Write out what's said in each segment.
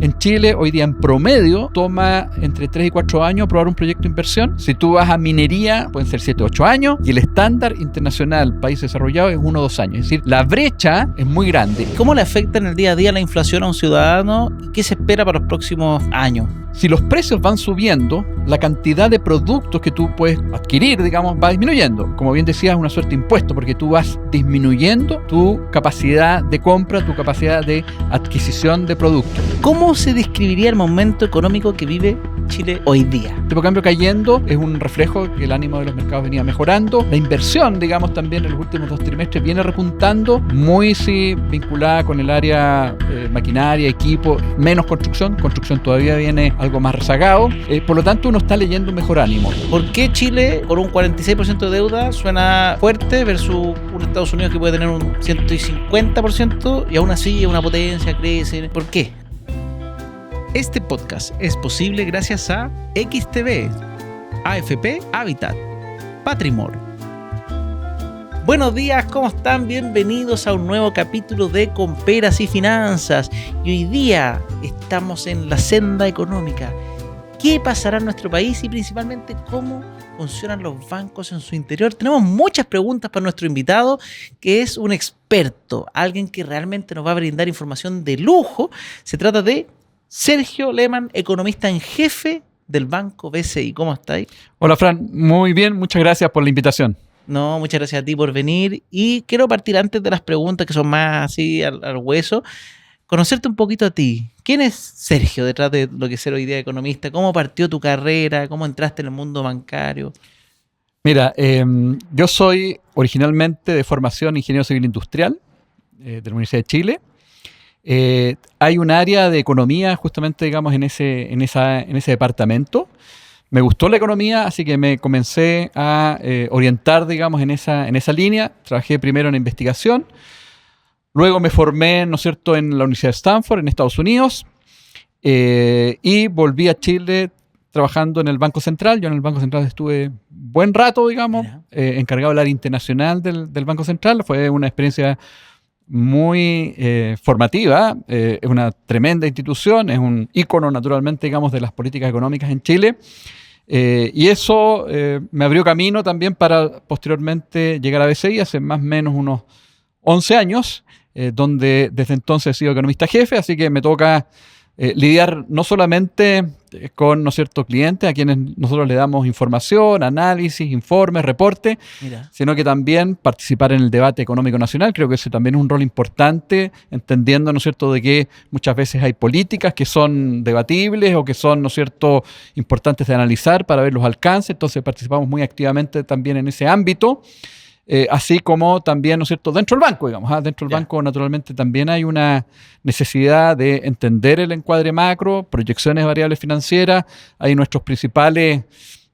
En Chile, hoy día en promedio, toma entre 3 y 4 años aprobar un proyecto de inversión. Si tú vas a minería, pueden ser 7 o 8 años. Y el estándar internacional, país desarrollado, es 1 o 2 años. Es decir, la brecha es muy grande. ¿Cómo le afecta en el día a día la inflación a un ciudadano y qué se espera para los próximos años? Si los precios van subiendo, la cantidad de productos que tú puedes adquirir, digamos, va disminuyendo. Como bien decías, es una suerte de impuesto, porque tú vas disminuyendo tu capacidad de compra, tu capacidad de adquisición de productos. ¿Cómo se describiría el momento económico que vive Chile hoy día? El tipo de cambio cayendo es un reflejo que el ánimo de los mercados venía mejorando. La inversión, digamos, también en los últimos 2 trimestres viene repuntando, muy vinculada con el área maquinaria, equipo, menos construcción. Construcción todavía viene algo más rezagado. Por lo tanto, uno está leyendo un mejor ánimo. ¿Por qué Chile, con un 46% de deuda, suena fuerte versus un Estados Unidos que puede tener un 150% y aún así es una potencia, crece? ¿Por qué? Este podcast es posible gracias a XTB, AFP Habitat, Patrimor. Buenos días, ¿cómo están? Bienvenidos a un nuevo capítulo de Comperas y Finanzas. Y hoy día estamos en la senda económica. ¿Qué pasará en nuestro país y principalmente cómo funcionan los bancos en su interior? Tenemos muchas preguntas para nuestro invitado, que es un experto, alguien que realmente nos va a brindar información de lujo. Se trata de Sergio Lehmann, economista en jefe del Banco BCI. ¿Cómo estáis? Hola, Fran. Muy bien. Muchas gracias por la invitación. No, muchas gracias a ti por venir. Y quiero partir antes de las preguntas que son más así al hueso, conocerte un poquito a ti. ¿Quién es Sergio detrás de lo que es ser hoy día economista? ¿Cómo partió tu carrera? ¿Cómo entraste en el mundo bancario? Mira, yo soy originalmente de formación ingeniero civil industrial de la Universidad de Chile. Hay un área de economía justamente, digamos, en ese departamento. Me gustó la economía, así que me comencé a orientar, digamos, en esa línea. Trabajé primero en investigación, luego me formé, ¿no es cierto?, en la Universidad de Stanford, en Estados Unidos, y volví a Chile trabajando en el Banco Central. Yo en el Banco Central estuve buen rato, digamos, encargado del área internacional del Banco Central. Fue una experiencia muy formativa. Es una tremenda institución, es un ícono naturalmente, digamos, de las políticas económicas en Chile, y eso me abrió camino también para posteriormente llegar a BCI hace más o menos unos 11 años, donde desde entonces he sido economista jefe, así que me toca lidiar no solamente con, ¿no es cierto?, clientes a quienes nosotros le damos información, análisis, informes, reportes, sino que también participar en el debate económico nacional. Creo que ese también es un rol importante, entendiendo, ¿no es cierto?, de que muchas veces hay políticas que son debatibles o que son, ¿no es cierto?, importantes de analizar para ver los alcances. Entonces participamos muy activamente también en ese ámbito. Así como también, ¿no es cierto?, dentro del banco, digamos. Dentro del banco, naturalmente, también hay una necesidad de entender el encuadre macro, proyecciones de variables financieras. Ahí nuestros principales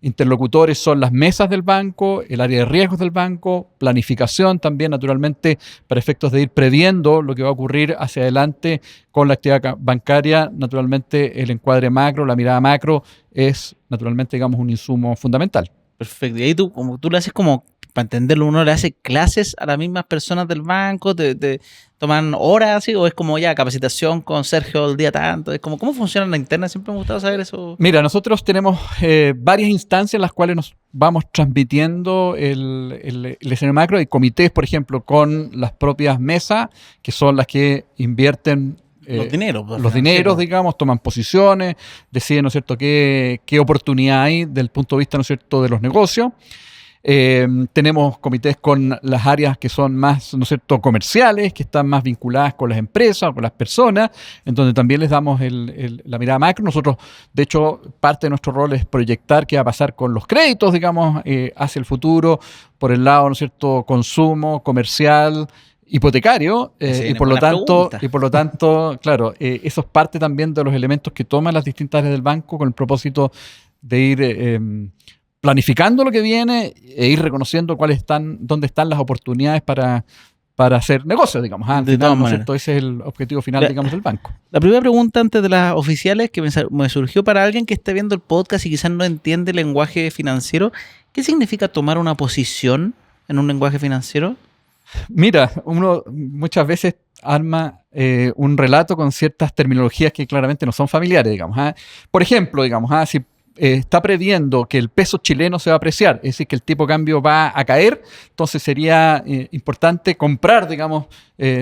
interlocutores son las mesas del banco, el área de riesgos del banco, planificación también, naturalmente, para efectos de ir previendo lo que va a ocurrir hacia adelante con la actividad bancaria. Naturalmente, el encuadre macro, la mirada macro, es, naturalmente, digamos, un insumo fundamental. Perfecto. Y ahí tú lo haces como, para entenderlo, uno le hace clases a las mismas personas del banco, te toman horas así, o es como ya capacitación con Sergio el día tanto. Es como, ¿cómo funciona la interna? Siempre me ha gustado saber eso. Mira, nosotros tenemos varias instancias en las cuales nos vamos transmitiendo el escenario macro. Hay comités, por ejemplo, con las propias mesas, que son las que invierten los dineros, digamos, toman posiciones, deciden, ¿no es cierto?, qué oportunidad hay desde el punto de vista, ¿no es cierto?, de los negocios. Tenemos comités con las áreas que son más, ¿no es cierto?, comerciales, que están más vinculadas con las empresas, con las personas, en donde también les damos la mirada macro. Nosotros, de hecho, parte de nuestro rol es proyectar qué va a pasar con los créditos, digamos, hacia el futuro, por el lado, ¿no es cierto?, consumo, comercial, hipotecario, y por lo tanto, claro, eso es parte también de los elementos que toman las distintas áreas del banco con el propósito de ir planificando lo que viene e ir reconociendo dónde están las oportunidades para hacer negocios, digamos. De todas maneras. ¿Cierto? Ese es el objetivo final, digamos, del banco. La primera pregunta antes de las oficiales que me surgió para alguien que esté viendo el podcast y quizás no entiende el lenguaje financiero. ¿Qué significa tomar una posición en un lenguaje financiero? Mira, uno muchas veces arma un relato con ciertas terminologías que claramente no son familiares, digamos. ¿Ah? Por ejemplo, digamos, si está previendo que el peso chileno se va a apreciar, es decir, que el tipo de cambio va a caer, entonces sería importante comprar, digamos,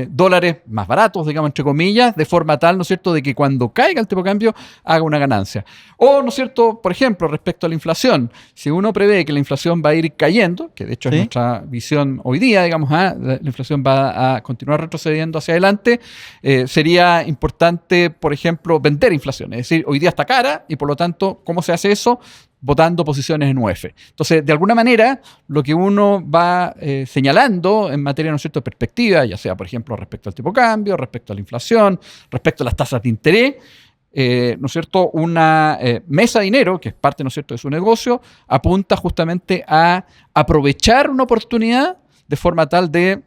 dólares más baratos, digamos, entre comillas, de forma tal, ¿no es cierto?, de que cuando caiga el tipo de cambio haga una ganancia. O, ¿no es cierto?, por ejemplo, respecto a la inflación, si uno prevé que la inflación va a ir cayendo, que de hecho es ¿Sí? nuestra visión hoy día, digamos, la inflación va a continuar retrocediendo hacia adelante, sería importante, por ejemplo, vender inflación, es decir, hoy día está cara y por lo tanto, ¿cómo se hace eso? Votando posiciones en UF. Entonces, de alguna manera, lo que uno va señalando en materia, ¿no es cierto?, de perspectiva, ya sea, por ejemplo, respecto al tipo de cambio, respecto a la inflación, respecto a las tasas de interés, ¿no es cierto?, una mesa de dinero, que es parte, ¿no es cierto?, de su negocio, apunta justamente a aprovechar una oportunidad de forma tal de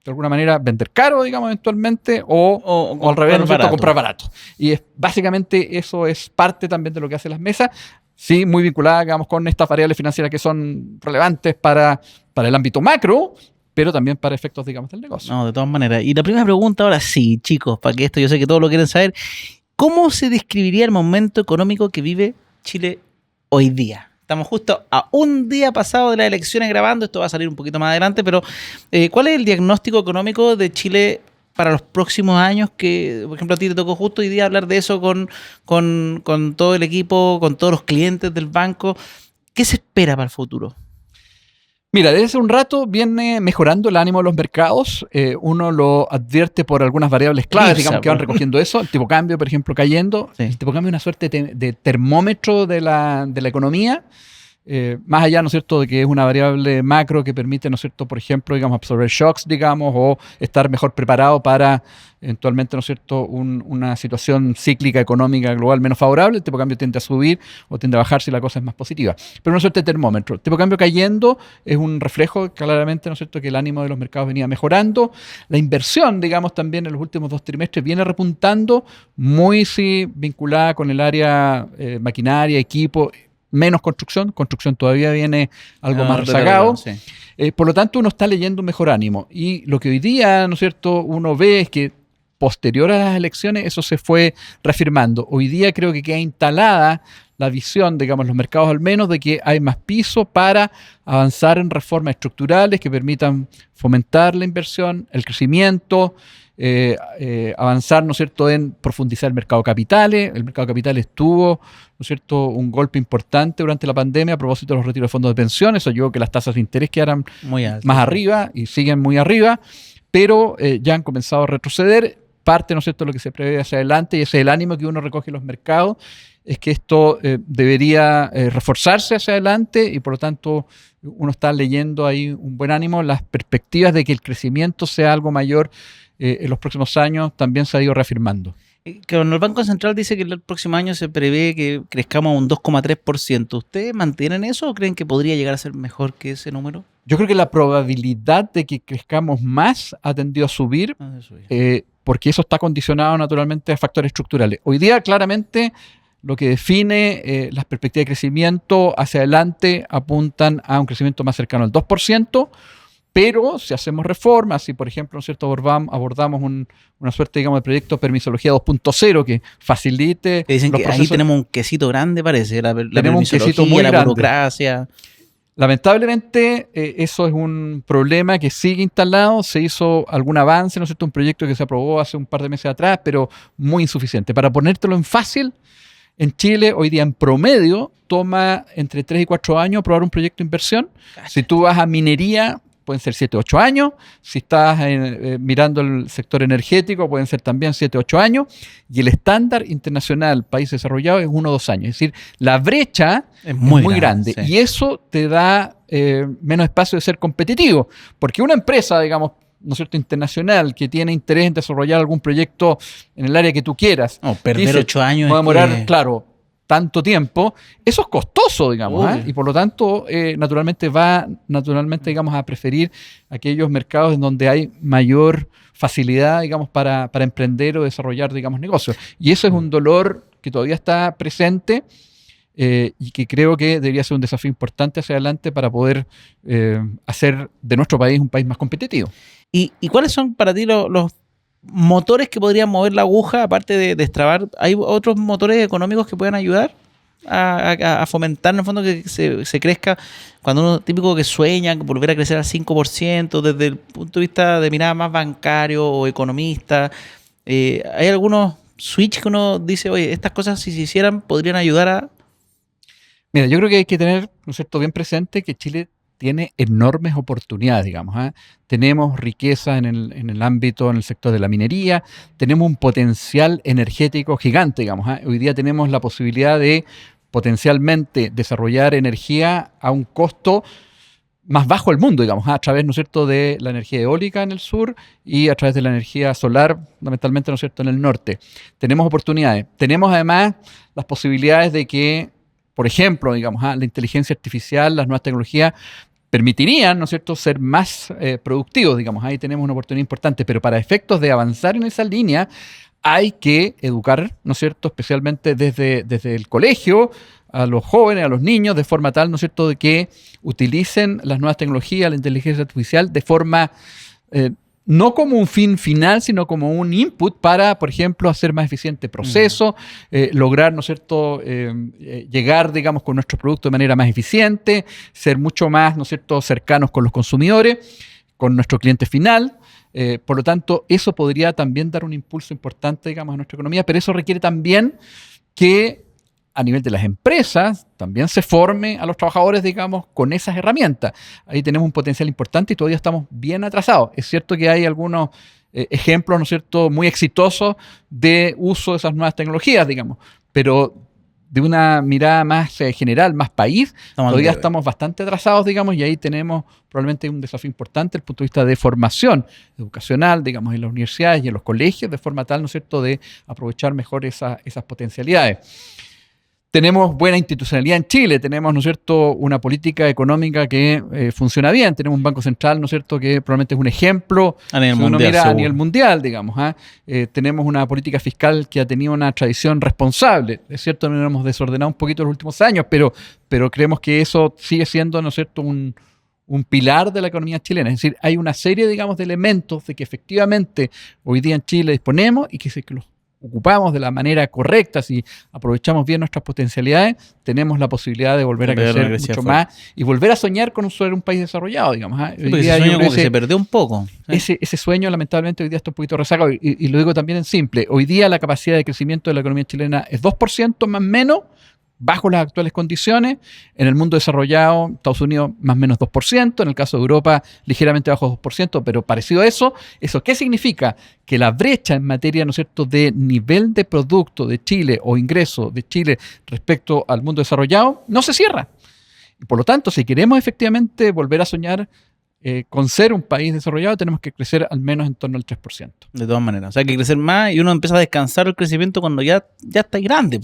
alguna manera, vender caro, digamos, eventualmente, o al revés, ¿no es cierto?, comprar barato. Y básicamente eso es parte también de lo que hacen las mesas, sí, muy vinculada, digamos, con estas variables financieras que son relevantes para el ámbito macro, pero también para efectos, digamos, del negocio. No, de todas maneras. Y la primera pregunta ahora sí, chicos, para que esto yo sé que todos lo quieren saber. ¿Cómo se describiría el momento económico que vive Chile hoy día? Estamos justo a un día pasado de las elecciones grabando, esto va a salir un poquito más adelante, pero ¿cuál es el diagnóstico económico de Chile para los próximos años? Que, por ejemplo, a ti te tocó justo hoy día hablar de eso con todo el equipo, con todos los clientes del banco. ¿Qué se espera para el futuro? Mira, desde hace un rato viene mejorando el ánimo de los mercados. Uno lo advierte por algunas variables claves, digamos, que van recogiendo eso. El tipo de cambio, por ejemplo, cayendo. Sí. El tipo de cambio es una suerte de termómetro de la economía. Más allá, ¿no es cierto?, de que es una variable macro que permite, ¿no es cierto?, por ejemplo, digamos, absorber shocks, digamos, o estar mejor preparado para eventualmente, ¿no es cierto?, una situación cíclica económica global menos favorable. El tipo de cambio tiende a subir o tiende a bajar si la cosa es más positiva. Pero una suerte de termómetro. El tipo de cambio cayendo es un reflejo claramente, ¿no es cierto?, que el ánimo de los mercados venía mejorando. La inversión, digamos, también en los últimos 2 trimestres viene repuntando, muy sí vinculada con el área maquinaria, equipo, menos construcción todavía viene algo más rezagado. Sí. Por lo tanto, uno está leyendo un mejor ánimo. Y lo que hoy día, ¿no es cierto?, uno ve es que posterior a las elecciones eso se fue reafirmando. Hoy día creo que queda instalada la visión, digamos, los mercados al menos, de que hay más piso para avanzar en reformas estructurales que permitan fomentar la inversión, el crecimiento, avanzar, ¿no es cierto?, en profundizar el mercado de capitales. El mercado de capitales tuvo, ¿no es cierto?, un golpe importante durante la pandemia a propósito de los retiros de fondos de pensión. Eso llevó a que las tasas de interés quedaran muy altas, más arriba y siguen muy arriba, pero ya han comenzado a retroceder. Parte, ¿no es cierto?, de lo que se prevé hacia adelante, y ese es el ánimo que uno recoge en los mercados, es que esto debería reforzarse hacia adelante y por lo tanto uno está leyendo ahí un buen ánimo. Las perspectivas de que el crecimiento sea algo mayor en los próximos años también se ha ido reafirmando. Cuando el Banco Central dice que el próximo año se prevé que crezcamos un 2,3%, ¿ustedes mantienen eso o creen que podría llegar a ser mejor que ese número? Yo creo que la probabilidad de que crezcamos más ha tendido a subir, porque eso está condicionado naturalmente a factores estructurales. Hoy día claramente lo que define las perspectivas de crecimiento hacia adelante apuntan a un crecimiento más cercano al 2%, pero si hacemos reformas, si por ejemplo, ¿no es cierto?, abordamos una suerte, digamos, de proyecto de permisología 2.0 que facilite que dicen los que procesos. Ahí tenemos un quesito grande, parece, la tenemos un quesito muy la grande. Burocracia. Lamentablemente, eso es un problema que sigue instalado. Se hizo algún avance, ¿no es cierto?, un proyecto que se aprobó hace un par de meses atrás, pero muy insuficiente. Para ponértelo en fácil, en Chile, hoy día en promedio, toma entre 3 y 4 años aprobar un proyecto de inversión. Si tú vas a minería, pueden ser 7 o 8 años. Si estás mirando el sector energético, pueden ser también 7 o 8 años. Y el estándar internacional, país desarrollado, es 1 o 2 años. Es decir, la brecha es muy grande. Sí. Y eso te da menos espacio de ser competitivo. Porque una empresa, digamos, ¿no es cierto?, internacional, que tiene interés en desarrollar algún proyecto en el área que tú quieras. No, perder 8 años. Va a demorar, claro, tanto tiempo. Eso es costoso, digamos, y por lo tanto, naturalmente, digamos, a preferir aquellos mercados en donde hay mayor facilidad, digamos, para emprender o desarrollar, digamos, negocios. Y eso es un dolor que todavía está presente. y que creo que debería ser un desafío importante hacia adelante para poder hacer de nuestro país un país más competitivo. ¿Y cuáles son para ti los motores que podrían mover la aguja, aparte de destrabar? ¿Hay otros motores económicos que puedan ayudar a fomentar, en el fondo, que se crezca? Cuando uno típico que sueña volver a crecer al 5%, desde el punto de vista de mirada más bancario o economista, ¿hay algunos switch que uno dice, oye, estas cosas si se hicieran podrían ayudar a...? Mira, yo creo que hay que tener, ¿no es cierto?, bien presente que Chile tiene enormes oportunidades, digamos. Tenemos riqueza en el ámbito, en el sector de la minería, tenemos un potencial energético gigante, digamos. Hoy día tenemos la posibilidad de potencialmente desarrollar energía a un costo más bajo del mundo, digamos, a través, ¿no es cierto?, de la energía eólica en el sur y a través de la energía solar, fundamentalmente, ¿no es cierto?, en el norte. Tenemos oportunidades. Tenemos además las posibilidades de que, por ejemplo, digamos, la inteligencia artificial, las nuevas tecnologías permitirían, ¿no es cierto?, ser más productivos, digamos. Ahí tenemos una oportunidad importante, pero para efectos de avanzar en esa línea hay que educar, ¿no es cierto?, especialmente desde el colegio a los jóvenes, a los niños, de forma tal, ¿no es cierto?, de que utilicen las nuevas tecnologías, la inteligencia artificial, de forma no como un fin final, sino como un input para, por ejemplo, hacer más eficiente proceso, lograr, ¿no es cierto?, llegar, digamos, con nuestros productos de manera más eficiente, ser mucho más, ¿no es cierto?, cercanos con los consumidores, con nuestro cliente final. Por lo tanto, eso podría también dar un impulso importante, digamos, a nuestra economía, pero eso requiere también que a nivel de las empresas también se forme a los trabajadores, digamos, con esas herramientas. Ahí tenemos un potencial importante y todavía estamos bien atrasados. Es cierto que hay algunos ejemplos, ¿no es cierto?, muy exitosos de uso de esas nuevas tecnologías, digamos, pero de una mirada más general, más país, todavía estamos bastante atrasados, digamos, y ahí tenemos probablemente un desafío importante desde el punto de vista de formación educacional, digamos, en las universidades y en los colegios, de forma tal, ¿no es cierto?, de aprovechar mejor esas potencialidades. Tenemos buena institucionalidad en Chile, tenemos, ¿no es cierto?, una política económica que funciona bien, tenemos un Banco Central, ¿no es cierto?, que probablemente es un ejemplo a nivel si uno mundial, mira seguro. a nivel mundial, digamos. Tenemos una política fiscal que ha tenido una tradición responsable. Es cierto, nos hemos desordenado un poquito en los últimos años, pero creemos que eso sigue siendo, ¿no es cierto?, un pilar de la economía chilena. Es decir, hay una serie, digamos, de elementos de que efectivamente hoy día en Chile disponemos y que los ocupamos de la manera correcta, si aprovechamos bien nuestras potencialidades, tenemos la posibilidad de volver a crecer mucho más y volver a soñar con ser un país desarrollado, digamos. Hoy día ese sueño como que se perdió un poco. Ese sueño, lamentablemente, hoy día está un poquito rezagado y lo digo también en simple. Hoy día la capacidad de crecimiento de la economía chilena es 2% más o menos, bajo las actuales condiciones. En el mundo desarrollado, Estados Unidos más o menos 2%, en el caso de Europa ligeramente bajo 2%, pero parecido a eso. ¿Eso qué significa? Que la brecha en materia, ¿no es cierto?, de nivel de producto de Chile o ingreso de Chile respecto al mundo desarrollado no se cierra. Y por lo tanto, si queremos efectivamente volver a soñar con ser un país desarrollado, tenemos que crecer al menos en torno al 3%. De todas maneras. O sea, hay que crecer más y uno empieza a descansar el crecimiento cuando ya está grande.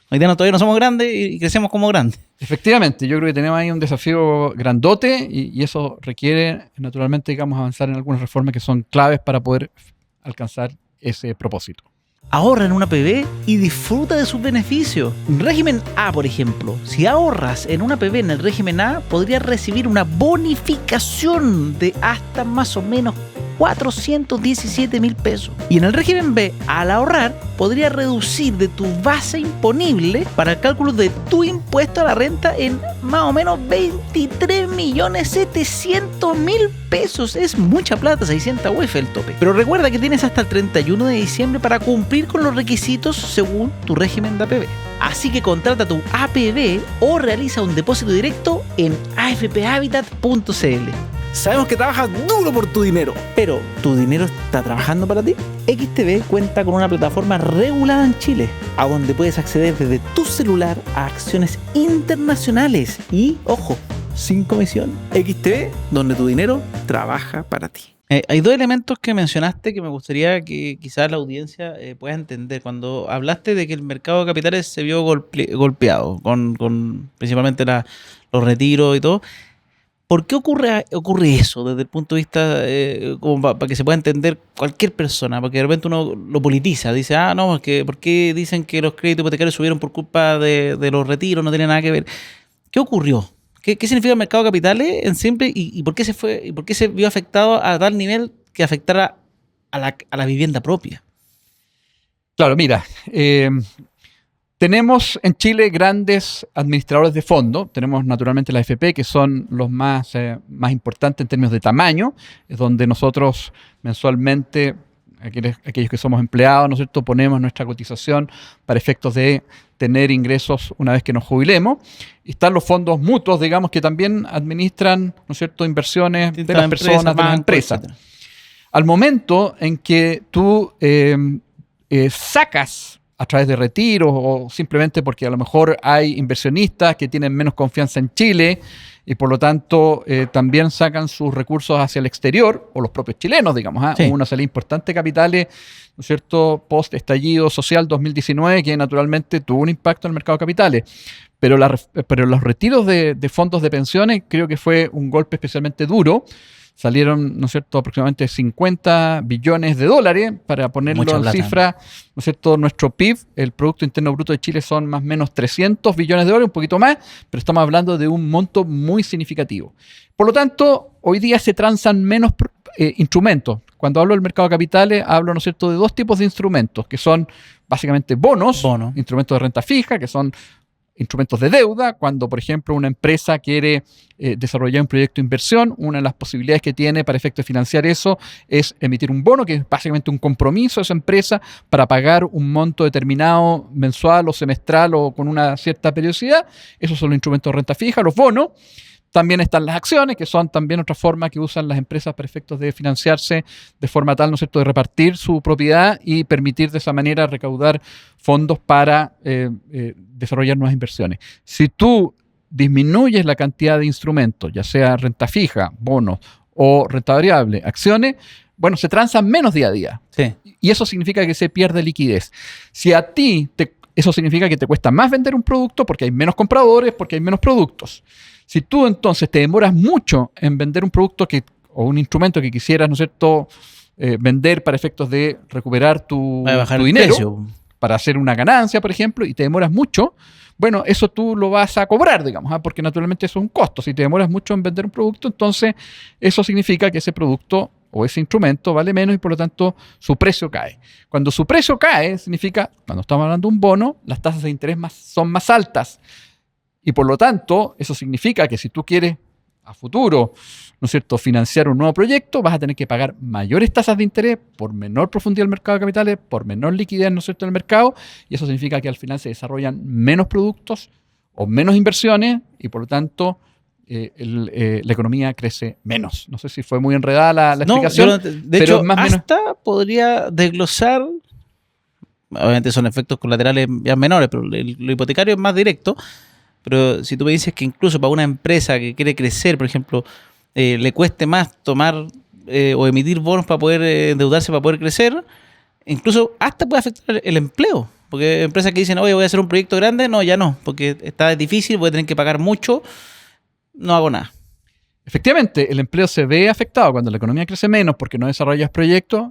Hoy día todavía no somos grandes y crecemos como grandes. Efectivamente, yo creo que tenemos ahí un desafío grandote y eso requiere, naturalmente, digamos, avanzar en algunas reformas que son claves para poder alcanzar ese propósito. Ahorra en una APB y disfruta de sus beneficios. Régimen A, por ejemplo. Si ahorras en una APB en el régimen A, podrías recibir una bonificación de hasta más o menos 417.000 pesos. Y en el régimen B, al ahorrar, podrías reducir de tu base imponible para el cálculo de tu impuesto a la renta en más o menos 23.700.000 pesos. Es mucha plata, 600 UF el tope. Pero recuerda que tienes hasta el 31 de diciembre para cumplir con los requisitos según tu régimen de APB. Así que contrata tu APB o realiza un depósito directo en afphabitat.cl. Sabemos que trabajas duro por tu dinero. Pero, ¿tu dinero está trabajando para ti? XTB cuenta con una plataforma regulada en Chile, a donde puedes acceder desde tu celular a acciones internacionales y, ojo, sin comisión. XTB, donde tu dinero trabaja para ti. Hay dos elementos que mencionaste que me gustaría que quizás la audiencia pueda entender. Cuando hablaste de que el mercado de capitales se vio golpeado, con principalmente los retiros y todo, ¿Por qué ocurre eso desde el punto de vista, como para que se pueda entender cualquier persona? Porque de repente uno lo politiza, dice, no, ¿por qué dicen que los créditos hipotecarios subieron por culpa de los retiros? No tiene nada que ver. ¿Qué ocurrió? ¿Qué significa el mercado de capitales en simple y por qué se vio afectado a tal nivel que afectara a la vivienda propia? Claro, mira, tenemos en Chile grandes administradores de fondos. Tenemos naturalmente la AFP, que son los más importantes en términos de tamaño, es donde nosotros mensualmente, aquellos que somos empleados, ¿no es cierto?, ponemos nuestra cotización para efectos de tener ingresos una vez que nos jubilemos. Y están los fondos mutuos, digamos, que también administran, ¿no es cierto?, inversiones de las personas, de las empresas. Etcétera. Al momento en que tú sacas a través de retiros o simplemente porque a lo mejor hay inversionistas que tienen menos confianza en Chile y por lo tanto también sacan sus recursos hacia el exterior, o los propios chilenos, digamos. Sí. Hubo una salida importante de capitales, ¿no es cierto?, post-estallido social 2019, que naturalmente tuvo un impacto en el mercado de capitales. Pero los retiros de fondos de pensiones creo que fue un golpe especialmente duro. Salieron, ¿no es cierto?, aproximadamente 50 billones de dólares, para ponerlo en cifra, ¿no es cierto?, nuestro PIB, el Producto Interno Bruto de Chile, son más o menos 300 billones de dólares, un poquito más, pero estamos hablando de un monto muy significativo. Por lo tanto, hoy día se transan menos instrumentos. Cuando hablo del mercado de capitales, hablo, ¿no es cierto?, de dos tipos de instrumentos, que son básicamente bonos, instrumentos de renta fija, que son instrumentos de deuda. Cuando, por ejemplo, una empresa quiere desarrollar un proyecto de inversión, una de las posibilidades que tiene para efecto de financiar eso es emitir un bono, que es básicamente un compromiso de esa empresa para pagar un monto determinado mensual o semestral o con una cierta periodicidad. Esos son los instrumentos de renta fija, los bonos. También están las acciones, que son también otra forma que usan las empresas para efectos de financiarse de forma tal, ¿no es cierto?, de repartir su propiedad y permitir de esa manera recaudar fondos para desarrollar nuevas inversiones. Si tú disminuyes la cantidad de instrumentos, ya sea renta fija, bonos o renta variable, acciones, bueno, se transan menos día a día. Sí. Y eso significa que se pierde liquidez. Si a ti eso significa que te cuesta más vender un producto porque hay menos compradores, porque hay menos productos. Si tú entonces te demoras mucho en vender un producto o un instrumento que quisieras, ¿no es cierto?, vender para efectos de recuperar tu dinero, precio, para hacer una ganancia, por ejemplo, y te demoras mucho, bueno, eso tú lo vas a cobrar, digamos, porque naturalmente eso es un costo. Si te demoras mucho en vender un producto, entonces eso significa que ese producto o ese instrumento vale menos y por lo tanto su precio cae. Cuando su precio cae, significa, cuando estamos hablando de un bono, las tasas de interés son más altas. Y por lo tanto, eso significa que si tú quieres a futuro, ¿no es cierto?, financiar un nuevo proyecto, vas a tener que pagar mayores tasas de interés por menor profundidad del mercado de capitales, por menor liquidez, ¿no es cierto?, en el mercado, y eso significa que al final se desarrollan menos productos o menos inversiones y por lo tanto la economía crece menos. No sé si fue muy enredada la explicación. De hecho, hasta podría desglosar, obviamente son efectos colaterales ya menores, pero lo hipotecario es más directo. Pero si tú me dices que incluso para una empresa que quiere crecer, por ejemplo, le cueste más tomar o emitir bonos para poder endeudarse, para poder crecer, incluso hasta puede afectar el empleo. Porque empresas que dicen, oye, voy a hacer un proyecto grande, no, ya no, porque está difícil, voy a tener que pagar mucho, no hago nada. Efectivamente, el empleo se ve afectado cuando la economía crece menos porque no desarrollas proyectos.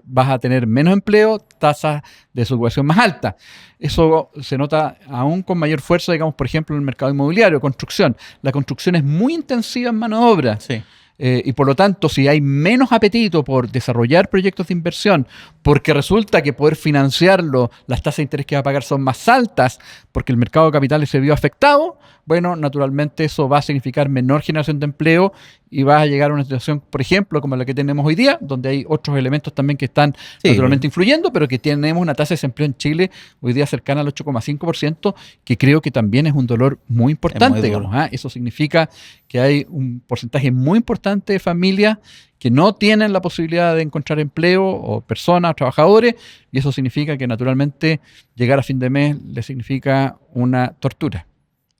Vas a tener menos empleo, tasas de desocupación más altas. Eso se nota aún con mayor fuerza, digamos, por ejemplo, en el mercado inmobiliario, construcción. La construcción es muy intensiva en mano de obra. Sí. Y por lo tanto, si hay menos apetito por desarrollar proyectos de inversión, porque resulta que poder financiarlo, las tasas de interés que va a pagar son más altas, porque el mercado de capitales se vio afectado, bueno, naturalmente eso va a significar menor generación de empleo y vas a llegar a una situación, por ejemplo, como la que tenemos hoy día, donde hay otros elementos también que están naturalmente influyendo, pero que tenemos una tasa de desempleo en Chile hoy día cercana al 8,5%, que creo que también es un dolor muy importante. Digamos, Eso significa que hay un porcentaje muy importante de familias que no tienen la posibilidad de encontrar empleo, o personas, trabajadores, y eso significa que naturalmente llegar a fin de mes les significa una tortura.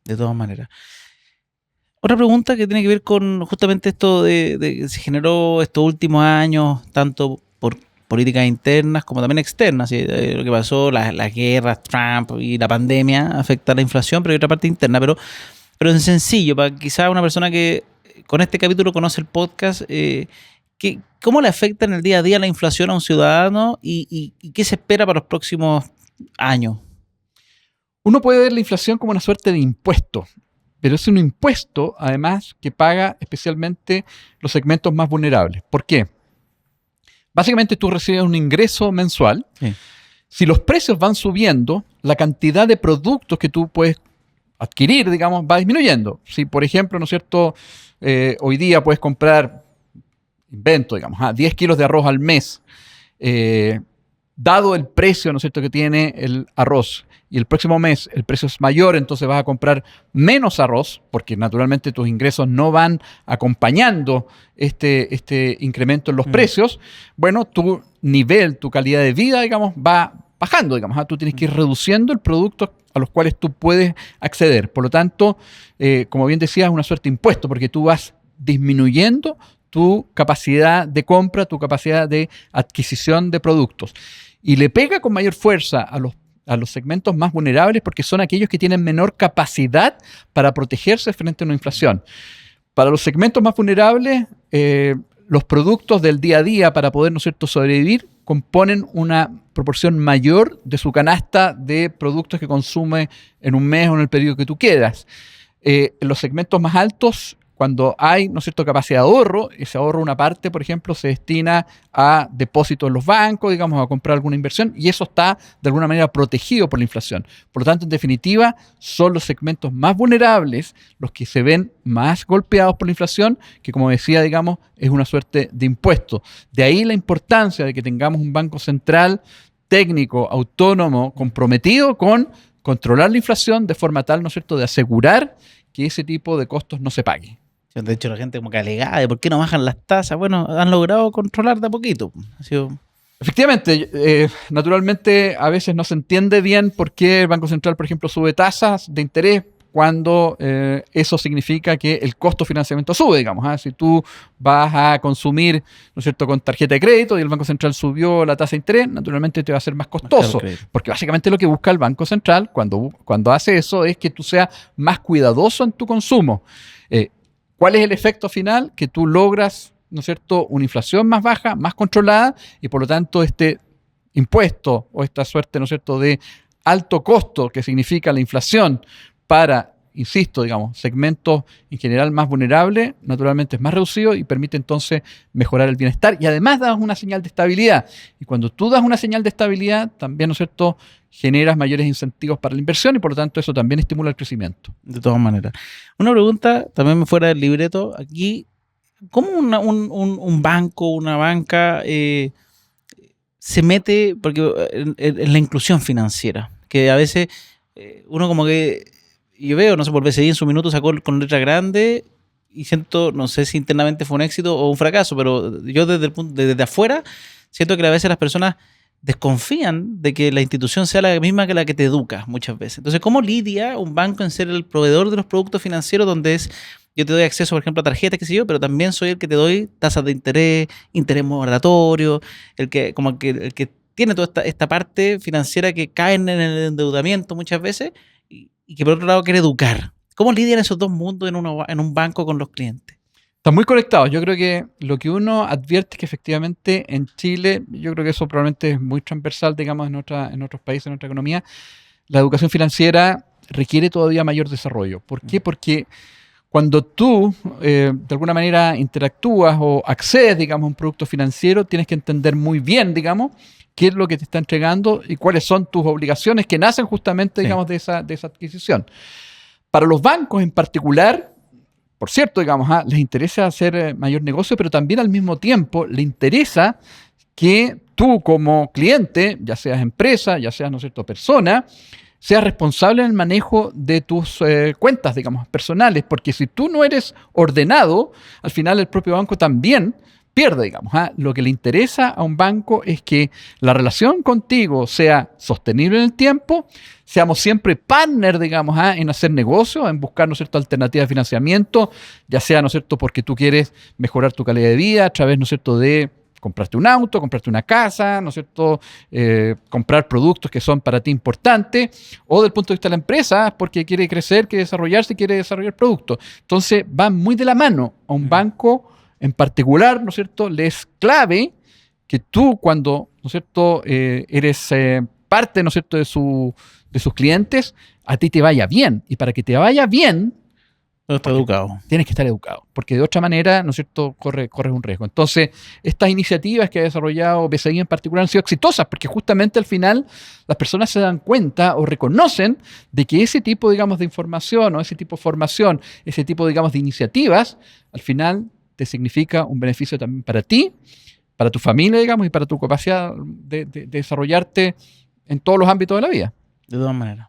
De todas maneras. Otra pregunta que tiene que ver con justamente esto de que se generó estos últimos años, tanto por políticas internas como también externas. Lo que pasó, las guerras, Trump y la pandemia afecta a la inflación, pero hay otra parte interna. Pero en sencillo, para quizás una persona que con este capítulo conoce el podcast, ¿cómo le afecta en el día a día la inflación a un ciudadano y qué se espera para los próximos años? Uno puede ver la inflación como una suerte de impuesto, pero es un impuesto, además, que paga especialmente los segmentos más vulnerables. ¿Por qué? Básicamente tú recibes un ingreso mensual. Sí. Si los precios van subiendo, la cantidad de productos que tú puedes adquirir, digamos, va disminuyendo. Si, por ejemplo, ¿no es cierto?, hoy día puedes comprar, invento, digamos, 10 kilos de arroz al mes, dado el precio, ¿no es cierto?, que tiene el arroz, y el próximo mes el precio es mayor, entonces vas a comprar menos arroz, porque naturalmente tus ingresos no van acompañando este incremento en los precios. Bueno, tu nivel, tu calidad de vida, digamos, va bajando, digamos. Tú tienes que ir reduciendo el producto a los cuales tú puedes acceder. Por lo tanto, como bien decías, es una suerte de impuesto, porque tú vas disminuyendo tu capacidad de compra, tu capacidad de adquisición de productos. Y le pega con mayor fuerza a los segmentos más vulnerables, porque son aquellos que tienen menor capacidad para protegerse frente a una inflación. Para los segmentos más vulnerables, los productos del día a día para poder, ¿no es cierto?, sobrevivir, componen una proporción mayor de su canasta de productos que consume en un mes o en el periodo que tú quedas. En los segmentos más altos, cuando hay, ¿no es cierto?, capacidad de ahorro, ese ahorro, una parte, por ejemplo, se destina a depósitos en los bancos, digamos, a comprar alguna inversión, y eso está de alguna manera protegido por la inflación. Por lo tanto, en definitiva, son los segmentos más vulnerables los que se ven más golpeados por la inflación, que, como decía, digamos, es una suerte de impuesto. De ahí la importancia de que tengamos un banco central técnico, autónomo, comprometido con controlar la inflación de forma tal, ¿no es cierto?, de asegurar que ese tipo de costos no se paguen. De hecho, la gente como que alegaba de por qué no bajan las tasas. Bueno, han logrado controlar de a poquito. Efectivamente, naturalmente a veces no se entiende bien por qué el Banco Central, por ejemplo, sube tasas de interés cuando eso significa que el costo de financiamiento sube, digamos. Si tú vas a consumir, ¿no es cierto?, con tarjeta de crédito y el Banco Central subió la tasa de interés, naturalmente te va a ser más costoso. Porque básicamente lo que busca el Banco Central cuando hace eso es que tú seas más cuidadoso en tu consumo. ¿Cuál es el efecto final? Que tú logras, ¿no es cierto?, una inflación más baja, más controlada, y por lo tanto este impuesto o esta suerte, ¿no es cierto?, de alto costo que significa la inflación para, insisto, digamos, segmentos en general más vulnerables, naturalmente es más reducido y permite entonces mejorar el bienestar, y además das una señal de estabilidad. Y cuando tú das una señal de estabilidad, también, ¿no es cierto?, generas mayores incentivos para la inversión, y por lo tanto eso también estimula el crecimiento. De todas maneras. Una pregunta, también fuera del libreto, aquí, ¿cómo un banco, una banca se mete en la inclusión financiera? Que a veces uno como que, yo veo, no sé, por BCI en su minuto sacó con letra grande y siento, no sé si internamente fue un éxito o un fracaso, pero yo desde afuera siento que a veces las personas desconfían de que la institución sea la misma que la que te educa muchas veces. Entonces, ¿cómo lidia un banco en ser el proveedor de los productos financieros donde yo te doy acceso, por ejemplo, a tarjetas, qué sé yo, pero también soy el que te doy tasas de interés moratorio, el que tiene toda esta parte financiera que caen en el endeudamiento muchas veces y que por otro lado quiere educar? ¿Cómo lidian esos dos mundos en un banco con los clientes? Están muy conectados. Yo creo que lo que uno advierte es que efectivamente en Chile, yo creo que eso probablemente es muy transversal, digamos, en otros países, en nuestra economía, la educación financiera requiere todavía mayor desarrollo. ¿Por qué? Porque cuando tú de alguna manera interactúas o accedes, digamos, a un producto financiero, tienes que entender muy bien, digamos, qué es lo que te está entregando y cuáles son tus obligaciones que nacen justamente, digamos, de esa adquisición. Para los bancos en particular, por cierto, digamos, les interesa hacer mayor negocio, pero también al mismo tiempo le interesa que tú como cliente, ya seas empresa, ya seas, ¿no es cierto?, persona, seas responsable en el manejo de tus cuentas, digamos, personales, porque si tú no eres ordenado, al final el propio banco también pierde, digamos. Lo que le interesa a un banco es que la relación contigo sea sostenible en el tiempo, seamos siempre partner, digamos, en hacer negocios, en buscar, ¿no es cierto?, alternativas de financiamiento, ya sea, ¿no es cierto?, porque tú quieres mejorar tu calidad de vida a través, ¿no es cierto?, de comprarte un auto, comprarte una casa, ¿no es cierto? Comprar productos que son para ti importantes, o del punto de vista de la empresa, porque quiere crecer, quiere desarrollarse, quiere desarrollar productos. Entonces, van muy de la mano. A un banco en particular, ¿no es cierto?, le es clave que tú, cuando, ¿no es cierto?, eres parte, ¿no es cierto?, de sus clientes, a ti te vaya bien. Y para que te vaya bien, No está educado. tienes que estar educado, porque de otra manera, ¿no es cierto?, corres un riesgo. Entonces, estas iniciativas que ha desarrollado BCI en particular han sido exitosas, porque justamente al final las personas se dan cuenta o reconocen de que ese tipo, digamos, de información o ese tipo de formación, ese tipo, digamos, de iniciativas, al final te significa un beneficio también para ti, para tu familia, digamos, y para tu capacidad de desarrollarte en todos los ámbitos de la vida. De todas maneras.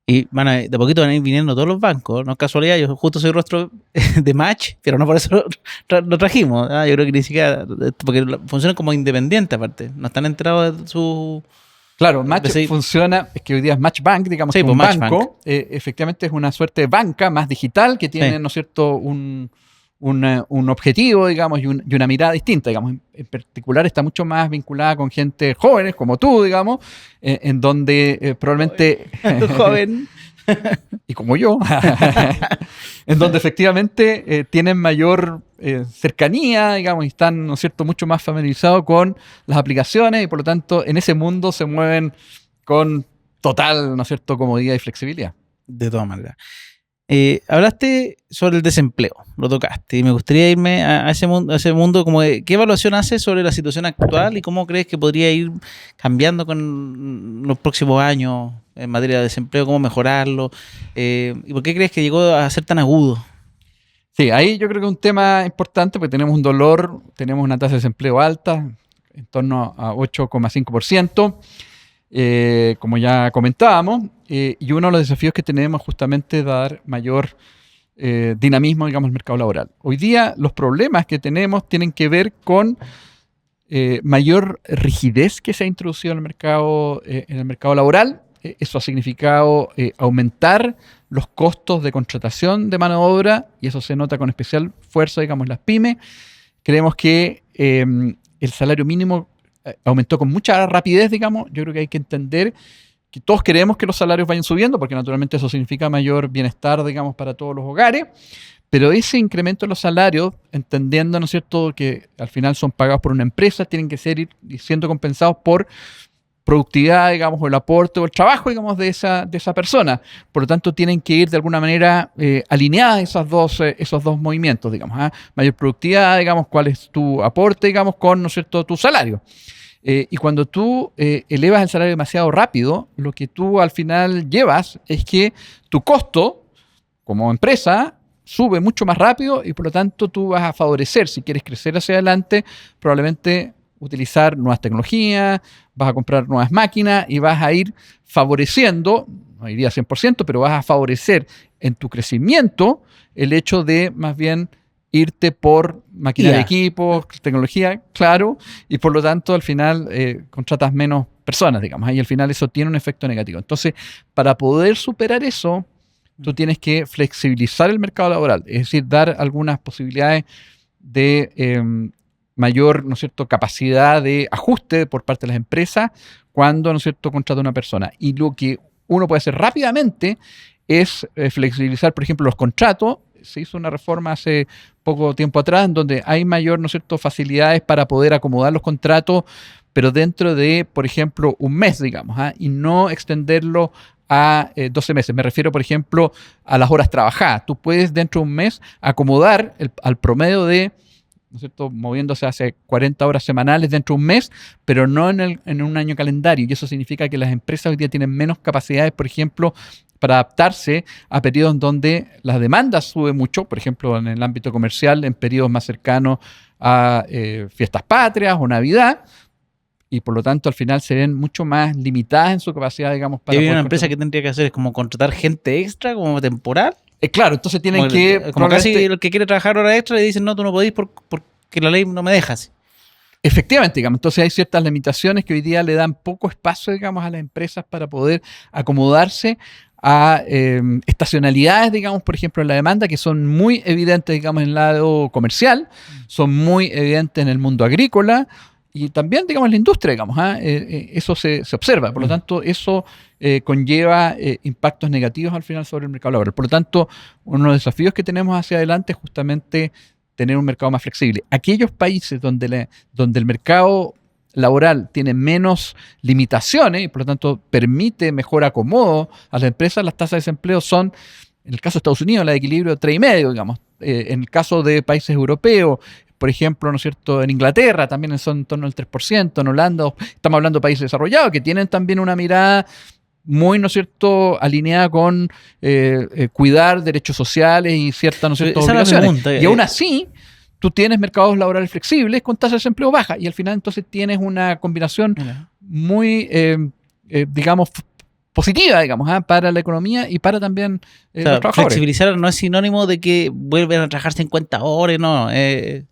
Y de a poquito van a ir viniendo todos los bancos. No es casualidad, yo justo soy rostro de Match, pero no por eso lo trajimos. Yo creo que ni siquiera, porque funcionan como independientes aparte. No están enterados de su... Claro, Match funciona, es que hoy día es Match Bank, digamos, sí, que un Match banco, Bank. Efectivamente es una suerte de banca más digital que tiene, Sí. ¿no es cierto?, un objetivo, digamos, y una mirada distinta, digamos. En particular está mucho más vinculada con gente jóvenes como tú, digamos, en donde probablemente... Joven. y como yo, en donde efectivamente tienen mayor cercanía, digamos, y están, ¿no es cierto?, mucho más familiarizados con las aplicaciones y por lo tanto en ese mundo se mueven con total, ¿no es cierto?, comodidad y flexibilidad. De todas maneras. Hablaste sobre el desempleo, lo tocaste, y me gustaría irme a ese mundo como de, ¿qué evaluación haces sobre la situación actual y cómo crees que podría ir cambiando con los próximos años en materia de desempleo, cómo mejorarlo, y por qué crees que llegó a ser tan agudo? Sí, ahí yo creo que es un tema importante porque tenemos un dolor, tenemos una tasa de desempleo alta, en torno a 8,5%. Como ya comentábamos, y uno de los desafíos que tenemos justamente es dar mayor dinamismo, digamos, al mercado laboral. Hoy día los problemas que tenemos tienen que ver con mayor rigidez que se ha introducido en el mercado laboral. Eso ha significado aumentar los costos de contratación de mano de obra, y eso se nota con especial fuerza, digamos, en las pymes. Creemos que el salario mínimo aumentó con mucha rapidez, digamos. Yo creo que hay que entender que todos queremos que los salarios vayan subiendo, porque naturalmente eso significa mayor bienestar, digamos, para todos los hogares, pero ese incremento de los salarios, entendiendo, ¿no es cierto?, que al final son pagados por una empresa, tienen que ser siendo compensados por productividad, digamos, o el aporte o el trabajo, digamos, de esa persona. Por lo tanto, tienen que ir de alguna manera alineadas esos dos movimientos, digamos. Mayor productividad, digamos, cuál es tu aporte, digamos, con, ¿no es cierto?, tu salario. Y cuando tú elevas el salario demasiado rápido, lo que tú al final llevas es que tu costo como empresa sube mucho más rápido y por lo tanto tú vas a favorecer, si quieres crecer hacia adelante, probablemente utilizar nuevas tecnologías, vas a comprar nuevas máquinas y vas a ir favoreciendo, no diría 100%, pero vas a favorecer en tu crecimiento el hecho de más bien irte por maquinaria, equipos, tecnología, claro, y por lo tanto al final contratas menos personas, digamos, y al final eso tiene un efecto negativo. Entonces, para poder superar eso, tú tienes que flexibilizar el mercado laboral, es decir, dar algunas posibilidades de mayor, ¿no es cierto?, capacidad de ajuste por parte de las empresas cuando, ¿no es cierto?, contrata a una persona. Y lo que uno puede hacer rápidamente es flexibilizar, por ejemplo, los contratos. Se hizo una reforma hace poco tiempo atrás en donde hay mayor, ¿no es cierto?, facilidades para poder acomodar los contratos, pero dentro de, por ejemplo, un mes, digamos, y no extenderlo a 12 meses. Me refiero, por ejemplo, a las horas trabajadas. Tú puedes dentro de un mes acomodar al promedio de, ¿no es cierto?, moviéndose hacia 40 horas semanales dentro de un mes, pero no en un año calendario. Y eso significa que las empresas hoy día tienen menos capacidades, por ejemplo, para adaptarse a periodos en donde las demandas suben mucho, por ejemplo, en el ámbito comercial, en periodos más cercanos a fiestas patrias o Navidad, y por lo tanto al final se ven mucho más limitadas en su capacidad, digamos, para... ¿Y una empresa que tendría que hacer es como contratar gente extra, como temporal? Claro, entonces tienen como casi el que quiere trabajar hora extra le dicen, no, tú no podís porque la ley no me deja así. Efectivamente, digamos, entonces hay ciertas limitaciones que hoy día le dan poco espacio, digamos, a las empresas para poder acomodarse a estacionalidades, digamos, por ejemplo, en la demanda, que son muy evidentes, digamos, en el lado comercial, son muy evidentes en el mundo agrícola y también, digamos, en la industria, digamos. Eso se observa. Por lo tanto, eso conlleva impactos negativos al final sobre el mercado laboral. Por lo tanto, uno de los desafíos que tenemos hacia adelante es justamente tener un mercado más flexible. Aquellos países donde el mercado laboral tiene menos limitaciones y por lo tanto permite mejor acomodo a las empresas, las tasas de desempleo son, en el caso de Estados Unidos, la de equilibrio 3,5, digamos. En el caso de países europeos, por ejemplo, ¿no es cierto?, en Inglaterra también son en torno al 3%, en Holanda, estamos hablando de países desarrollados que tienen también una mirada muy, ¿no es cierto?, alineada con cuidar derechos sociales y ciertas, ¿no es cierto?, obligaciones. Y aún así, tú tienes mercados laborales flexibles con tasas de desempleo bajas y al final entonces tienes una combinación muy, digamos, positiva, digamos, para la economía y para también los trabajadores. Flexibilizar no es sinónimo de que vuelven a trabajar 50 horas, no. Es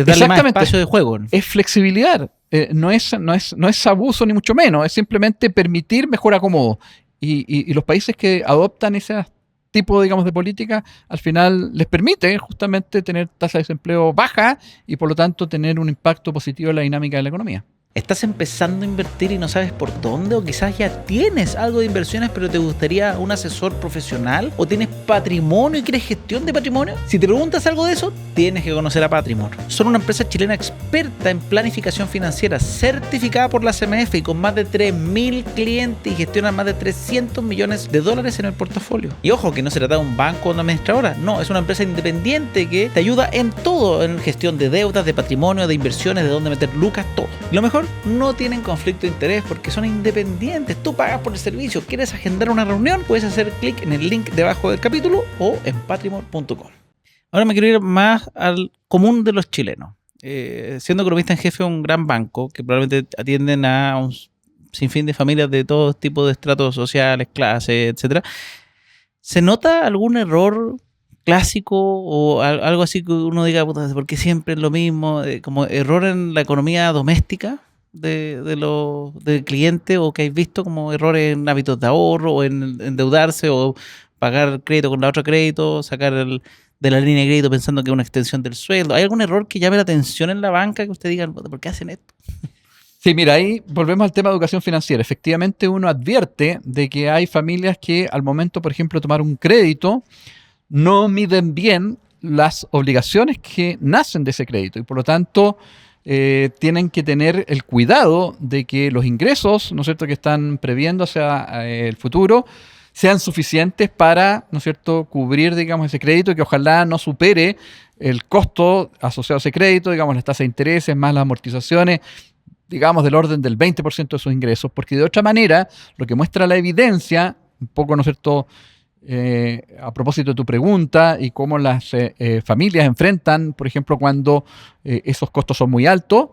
darle más espacio de juego. Es flexibilidad. No es abuso ni mucho menos. Es simplemente permitir mejor acomodo. Y los países que adoptan ese tipo, digamos, de política, al final les permite justamente tener tasa de desempleo baja y por lo tanto tener un impacto positivo en la dinámica de la economía. ¿Estás empezando a invertir y no sabes por dónde? ¿O quizás ya tienes algo de inversiones pero te gustaría un asesor profesional? ¿O tienes patrimonio y quieres gestión de patrimonio? Si te preguntas algo de eso, tienes que conocer a Patrimor. Son una empresa chilena experta en planificación financiera, certificada por la CMF y con más de 3.000 clientes y gestionan más de 300 millones de dólares en el portafolio. Y ojo, que no se trata de un banco o una administradora, no, es una empresa independiente que te ayuda en todo, en gestión de deudas, de patrimonio, de inversiones, de dónde meter lucas, todo. Y lo mejor, no tienen conflicto de interés porque son independientes. Tú pagas por el servicio. ¿Quieres agendar una reunión? Puedes hacer clic en el link debajo del capítulo o en patrimor.com. Ahora me quiero ir más al común de los chilenos. Siendo economista en jefe de un gran banco que probablemente atienden a un sinfín de familias de todo tipo de estratos sociales, clases, etcétera. ¿Se nota algún error clásico o algo así que uno diga, ¿por qué siempre es lo mismo? Como error en la economía doméstica del cliente, o que hayas visto como errores en hábitos de ahorro o en endeudarse o pagar crédito con la otra crédito, sacar de la línea de crédito pensando que es una extensión del sueldo. ¿Hay algún error que llame la atención en la banca que usted diga, ¿por qué hacen esto? Sí, mira, ahí volvemos al tema de educación financiera. Efectivamente, uno advierte de que hay familias que al momento, por ejemplo, de tomar un crédito, no miden bien las obligaciones que nacen de ese crédito y por lo tanto tienen que tener el cuidado de que los ingresos, ¿no es cierto?, que están previendo hacia el futuro sean suficientes para, ¿no es cierto?, cubrir, digamos, ese crédito y que ojalá no supere el costo asociado a ese crédito, digamos, las tasas de intereses más las amortizaciones, digamos, del orden del 20% de sus ingresos, porque de otra manera, lo que muestra la evidencia, un poco, ¿no es cierto?, a propósito de tu pregunta y cómo las familias enfrentan, por ejemplo, cuando esos costos son muy altos,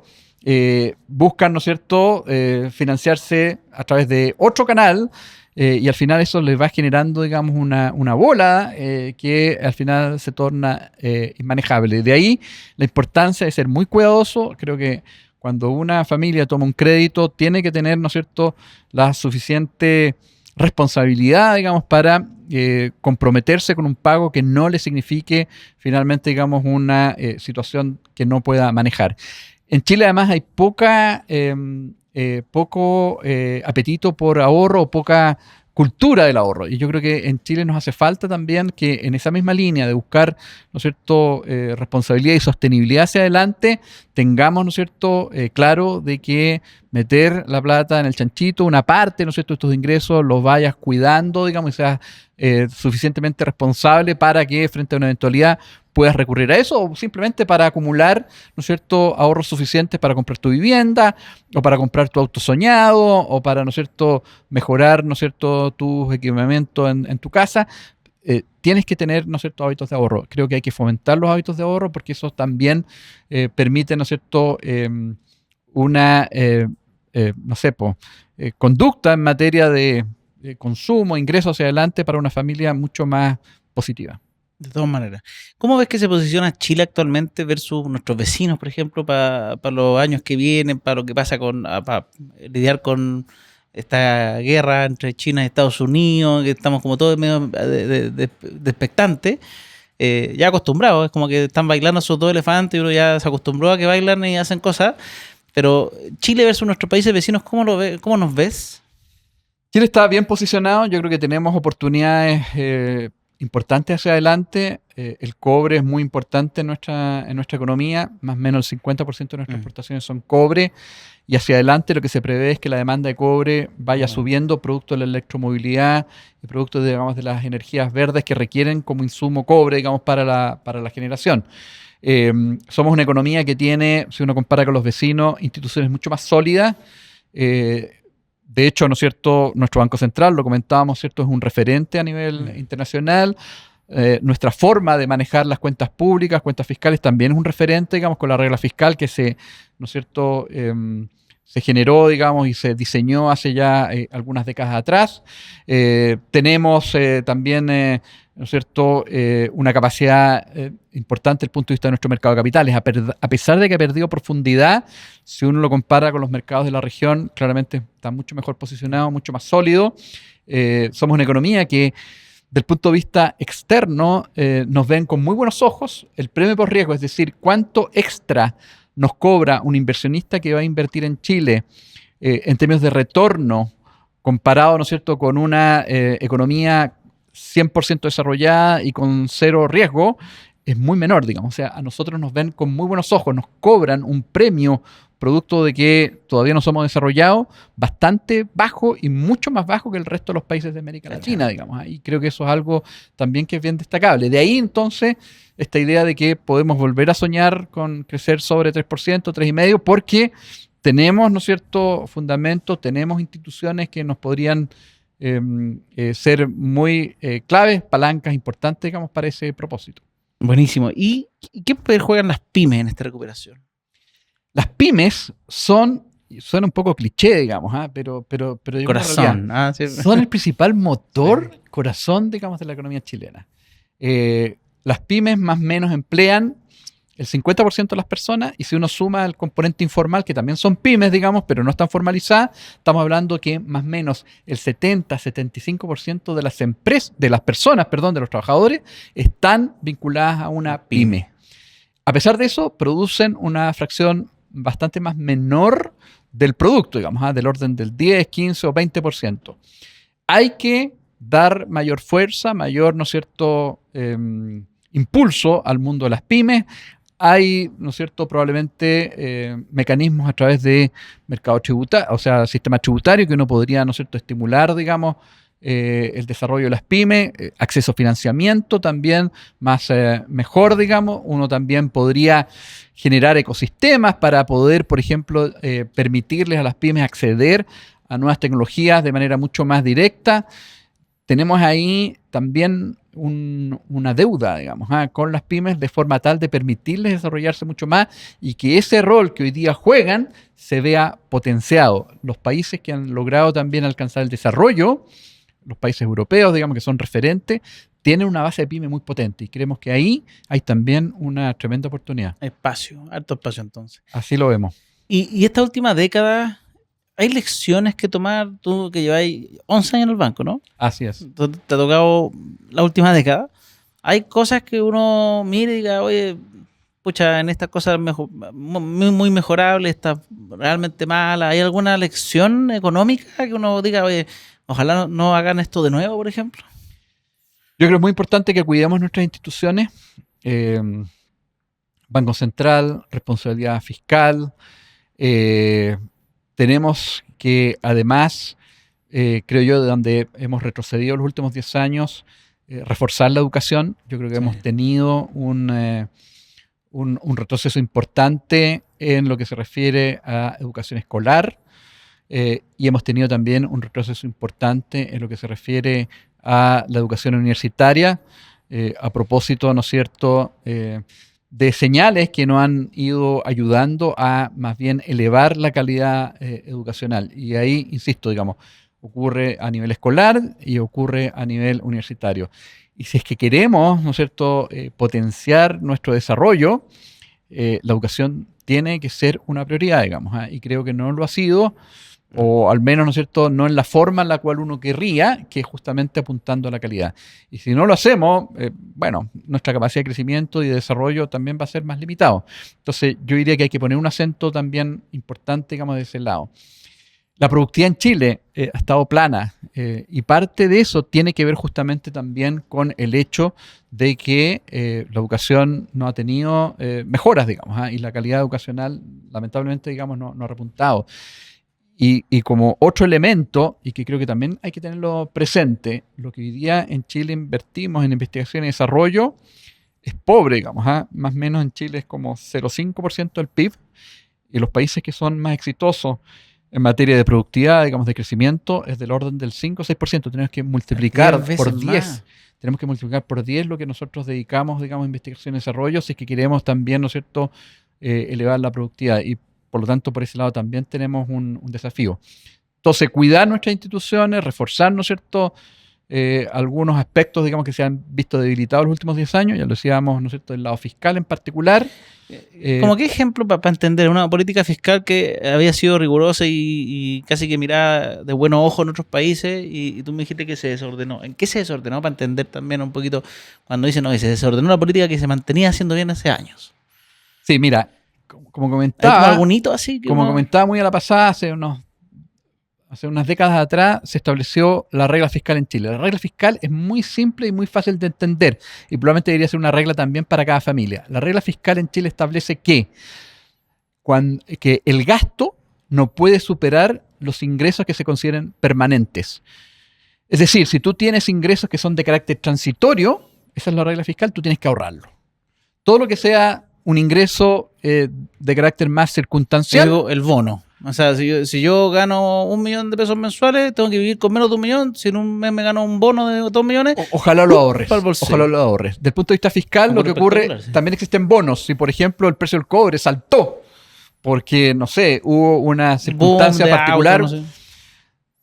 buscan, ¿no es cierto?, financiarse a través de otro canal y al final eso les va generando, digamos, una bola que al final se torna inmanejable. De ahí la importancia de ser muy cuidadoso. Creo que cuando una familia toma un crédito tiene que tener, ¿no es cierto?, la suficiente responsabilidad, digamos, para comprometerse con un pago que no le signifique finalmente, digamos, una situación que no pueda manejar. En Chile además hay poco apetito por ahorro o poca cultura del ahorro. Y yo creo que en Chile nos hace falta también que en esa misma línea de buscar, ¿no es cierto?, responsabilidad y sostenibilidad hacia adelante, tengamos, ¿no es cierto?, claro de que meter la plata en el chanchito, una parte, ¿no es cierto?, de estos ingresos los vayas cuidando, digamos, y seas suficientemente responsable para que frente a una eventualidad puedas recurrir a eso, o simplemente para acumular, ¿no es cierto?, ahorros suficientes para comprar tu vivienda, o para comprar tu auto soñado, o para, ¿no es cierto?, mejorar, ¿no es cierto?, tus equipamientos en tu casa. Tienes que tener, ¿no es cierto?, hábitos de ahorro. Creo que hay que fomentar los hábitos de ahorro porque eso también permite, ¿no es cierto?, una, no sé, conducta en materia de consumo, ingresos hacia adelante para una familia mucho más positiva. De todas maneras. ¿Cómo ves que se posiciona Chile actualmente versus nuestros vecinos, por ejemplo, para los años que vienen, para lo que pasa para lidiar con esta guerra entre China y Estados Unidos, que estamos como todos medio de expectantes, ya acostumbrados, es como que están bailando esos dos elefantes y uno ya se acostumbró a que bailan y hacen cosas. Pero Chile versus nuestros países vecinos, ¿cómo nos ves? Chile está bien posicionado, yo creo que tenemos oportunidades importantes hacia adelante. El cobre es muy importante en nuestra economía, más o menos el 50% de nuestras exportaciones son cobre, y hacia adelante lo que se prevé es que la demanda de cobre vaya subiendo producto de la electromovilidad y producto de las energías verdes que requieren como insumo cobre, digamos, para la generación. Somos una economía que tiene, si uno compara con los vecinos, instituciones mucho más sólidas. De hecho, ¿no es cierto?, nuestro Banco Central, lo comentábamos, ¿cierto?, es un referente a nivel internacional. Nuestra forma de manejar las cuentas públicas, cuentas fiscales, también es un referente, digamos, con la regla fiscal que ¿no es cierto?, se generó, digamos, y se diseñó hace ya algunas décadas atrás. Tenemos también, ¿no es cierto?, una capacidad importante desde el punto de vista de nuestro mercado de capitales. A pesar de que ha perdido profundidad, si uno lo compara con los mercados de la región, claramente está mucho mejor posicionado, mucho más sólido. Somos una economía que, del punto de vista externo, nos ven con muy buenos ojos. El premio por riesgo, es decir, cuánto extra nos cobra un inversionista que va a invertir en Chile en términos de retorno comparado, ¿no es cierto?, con una economía 100% desarrollada y con cero riesgo, es muy menor, digamos. O sea, a nosotros nos ven con muy buenos ojos, nos cobran un premio producto de que todavía no somos desarrollados, bastante bajo y mucho más bajo que el resto de los países de América Latina, digamos. Y creo que eso es algo también que es bien destacable. De ahí, entonces, esta idea de que podemos volver a soñar con crecer sobre 3%, 3,5%, porque tenemos, ¿no es cierto?, fundamentos, tenemos instituciones que nos podrían ser muy claves, palancas importantes, digamos, para ese propósito. Buenísimo. ¿Y qué papel juegan las pymes en esta recuperación? Las pymes suena un poco cliché, digamos, pero corazón, sí. Son el principal motor, corazón, digamos, de la economía chilena. Las pymes más o menos emplean el 50% de las personas, y si uno suma el componente informal, que también son pymes, digamos, pero no están formalizadas, estamos hablando que más o menos el 70-75% de las empresas, de los trabajadores, están vinculadas a una pyme. A pesar de eso, producen una fracción bastante más menor del producto, digamos, del orden del 10, 15 o 20%. Hay que dar mayor fuerza, mayor, ¿no es cierto?, impulso al mundo de las pymes. Hay, ¿no es cierto?, probablemente mecanismos a través de mercado tributario, o sea, sistema tributario, que uno podría, ¿no es cierto?, estimular, digamos, el desarrollo de las pymes, acceso a financiamiento también mejor, digamos. Uno también podría generar ecosistemas para poder, por ejemplo, permitirles a las pymes acceder a nuevas tecnologías de manera mucho más directa. Tenemos ahí también una deuda, digamos, con las pymes, de forma tal de permitirles desarrollarse mucho más y que ese rol que hoy día juegan se vea potenciado. Los países que han logrado también alcanzar el desarrollo, los países europeos, digamos, que son referentes, tienen una base de pyme muy potente, y creemos que ahí hay también una tremenda oportunidad. Harto espacio entonces. Así lo vemos. Y esta última década, ¿hay lecciones que tomar? Tú que lleváis 11 años en el banco, ¿no? Así es. Te ha tocado la última década. ¿Hay cosas que uno mire y diga, oye, pucha, en estas cosas muy mejorable, está realmente mala? ¿Hay alguna lección económica que uno diga, oye, ojalá no hagan esto de nuevo, por ejemplo? Yo creo que es muy importante que cuidemos nuestras instituciones. Banco Central, responsabilidad fiscal. Tenemos que, además, creo yo, de donde hemos retrocedido los últimos 10 años, reforzar la educación. Yo creo que hemos tenido un retroceso importante en lo que se refiere a educación escolar, y hemos tenido también un retroceso importante en lo que se refiere a la educación universitaria, a propósito, ¿no es cierto?, de señales que nos han ido ayudando a más bien elevar la calidad educacional. Y ahí, insisto, digamos, ocurre a nivel escolar y ocurre a nivel universitario. Y si es que queremos, ¿no es cierto?, potenciar nuestro desarrollo, la educación tiene que ser una prioridad, digamos, y creo que no lo ha sido. O al menos, ¿no es cierto?, no en la forma en la cual uno querría, que es justamente apuntando a la calidad. Y si no lo hacemos, bueno, nuestra capacidad de crecimiento y de desarrollo también va a ser más limitado. Entonces, yo diría que hay que poner un acento también importante, digamos, de ese lado. La productividad en Chile ha estado plana y parte de eso tiene que ver justamente también con el hecho de que la educación no ha tenido mejoras, digamos, y la calidad educacional, lamentablemente, digamos, no ha repuntado. Y como otro elemento, y que creo que también hay que tenerlo presente, lo que hoy día en Chile invertimos en investigación y desarrollo es pobre, digamos, más o menos en Chile es como 0,5% del PIB, y los países que son más exitosos en materia de productividad, digamos, de crecimiento, es del orden del 5 o 6%. Tenemos que multiplicar por 10. Más. Tenemos que multiplicar por 10 lo que nosotros dedicamos, digamos, a investigación y desarrollo, si es que queremos también, ¿no es cierto?, elevar la productividad. Y por lo tanto, por ese lado también tenemos un desafío. Entonces, cuidar nuestras instituciones, reforzar, ¿no es cierto?, algunos aspectos, digamos, que se han visto debilitados los últimos 10 años, ya lo decíamos, ¿no es cierto?, del lado fiscal en particular. ¿Cómo qué ejemplo para entender una política fiscal que había sido rigurosa y casi que mirada de buenos ojos en otros países y tú me dijiste que se desordenó? ¿En qué se desordenó? Para entender también un poquito cuando dicen, no, que se desordenó una política que se mantenía haciendo bien hace años. Sí, mira, como comentaba, algún hito así como comentaba muy a la pasada, hace unas décadas atrás se estableció la regla fiscal en Chile. La regla fiscal es muy simple y muy fácil de entender y probablemente debería ser una regla también para cada familia. La regla fiscal en Chile establece que el gasto no puede superar los ingresos que se consideren permanentes. Es decir, si tú tienes ingresos que son de carácter transitorio, esa es la regla fiscal, tú tienes que ahorrarlo. Todo lo que sea un ingreso de carácter más circunstancial. El bono. O sea, si yo gano 1 millón de pesos mensuales, tengo que vivir con menos de 1 millón. Si en un mes me gano un bono de 2 millones, ojalá lo ahorres. Ojalá lo ahorres. Desde el punto de vista fiscal, lo que ocurre, sí, también existen bonos. Si, por ejemplo, el precio del cobre saltó porque, no sé, hubo una circunstancia particular, auto, no sé,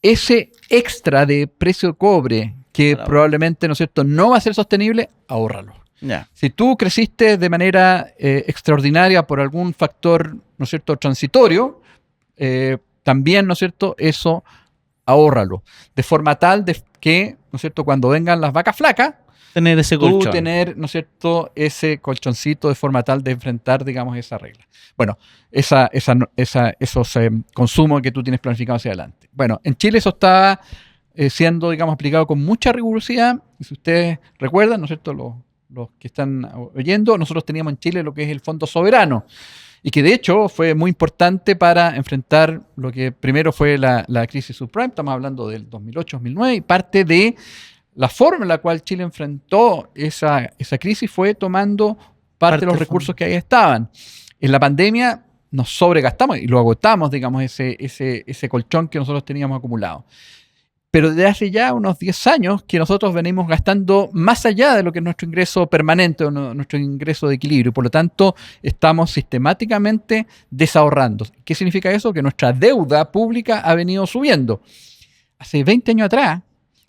ese extra de precio de cobre que probablemente, ¿no es cierto?, no va a ser sostenible, ahórralo. Yeah. Si tú creciste de manera extraordinaria por algún factor, ¿no es cierto?, transitorio, también, ¿no es cierto?, eso ahórralo. De forma tal de que, ¿no es cierto?, cuando vengan las vacas flacas, tener ese colchón. Tú tener, ¿no es cierto?, ese colchoncito de forma tal de enfrentar, digamos, esa regla. Bueno, esos consumos que tú tienes planificados hacia adelante. Bueno, en Chile eso está siendo, digamos, aplicado con mucha rigurosidad. Y si ustedes recuerdan, ¿no es cierto?, los que están oyendo, nosotros teníamos en Chile lo que es el Fondo Soberano, y que de hecho fue muy importante para enfrentar lo que primero fue la crisis subprime, estamos hablando del 2008-2009, y parte de la forma en la cual Chile enfrentó esa crisis fue tomando parte de los recursos que ahí estaban. En la pandemia nos sobregastamos y lo agotamos, digamos, ese colchón que nosotros teníamos acumulado. Pero desde hace ya unos 10 años que nosotros venimos gastando más allá de lo que es nuestro ingreso permanente o nuestro ingreso de equilibrio. Por lo tanto, estamos sistemáticamente desahorrando. ¿Qué significa eso? Que nuestra deuda pública ha venido subiendo. Hace 20 años atrás,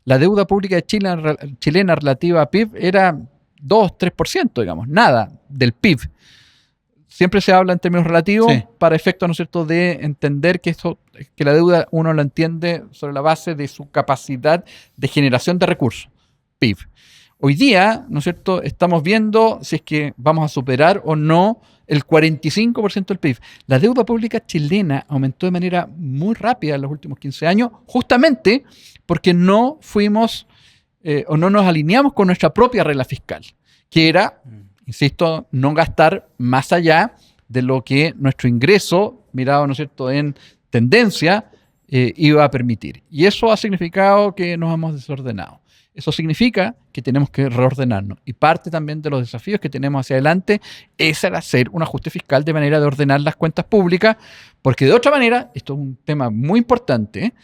la deuda pública chilena relativa a PIB era 2-3%, digamos, nada del PIB. Siempre se habla en términos relativos, sí, para efectos, ¿no es cierto?, de entender que la deuda uno la entiende sobre la base de su capacidad de generación de recursos, PIB. Hoy día, ¿no es cierto?, estamos viendo si es que vamos a superar o no el 45% del PIB. La deuda pública chilena aumentó de manera muy rápida en los últimos 15 años, justamente porque no fuimos o no nos alineamos con nuestra propia regla fiscal, que era, insisto, no gastar más allá de lo que nuestro ingreso, mirado, ¿no es cierto?, en tendencia, iba a permitir. Y eso ha significado que nos hemos desordenado. Eso significa que tenemos que reordenarnos. Y parte también de los desafíos que tenemos hacia adelante es el hacer un ajuste fiscal de manera de ordenar las cuentas públicas, porque de otra manera, esto es un tema muy importante,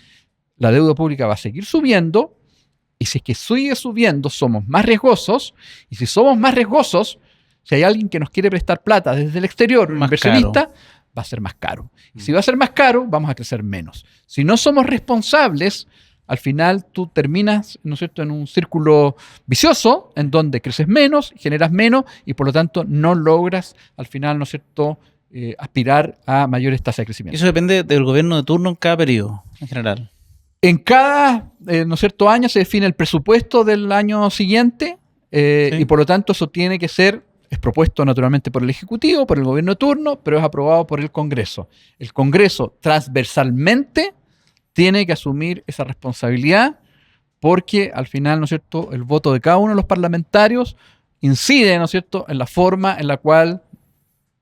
la deuda pública va a seguir subiendo, y si es que sigue subiendo, somos más riesgosos, y si somos más riesgosos, si hay alguien que nos quiere prestar plata desde el exterior, un inversionista, va a ser más caro. Y si va a ser más caro, vamos a crecer menos. Si no somos responsables, al final tú terminas, ¿no es cierto?, en un círculo vicioso en donde creces menos, generas menos y por lo tanto no logras al final, ¿no es cierto?, aspirar a mayores tasas de crecimiento. Eso depende del gobierno de turno en cada periodo, en general. En cada ¿no es cierto? Año se define el presupuesto del año siguiente Sí. y por lo tanto eso tiene que ser, es propuesto naturalmente por el Ejecutivo, por el gobierno de turno, pero es aprobado por el Congreso. El Congreso transversalmente tiene que asumir esa responsabilidad porque al final, ¿no es cierto?, el voto de cada uno de los parlamentarios incide, ¿no es cierto?, en la forma en la cual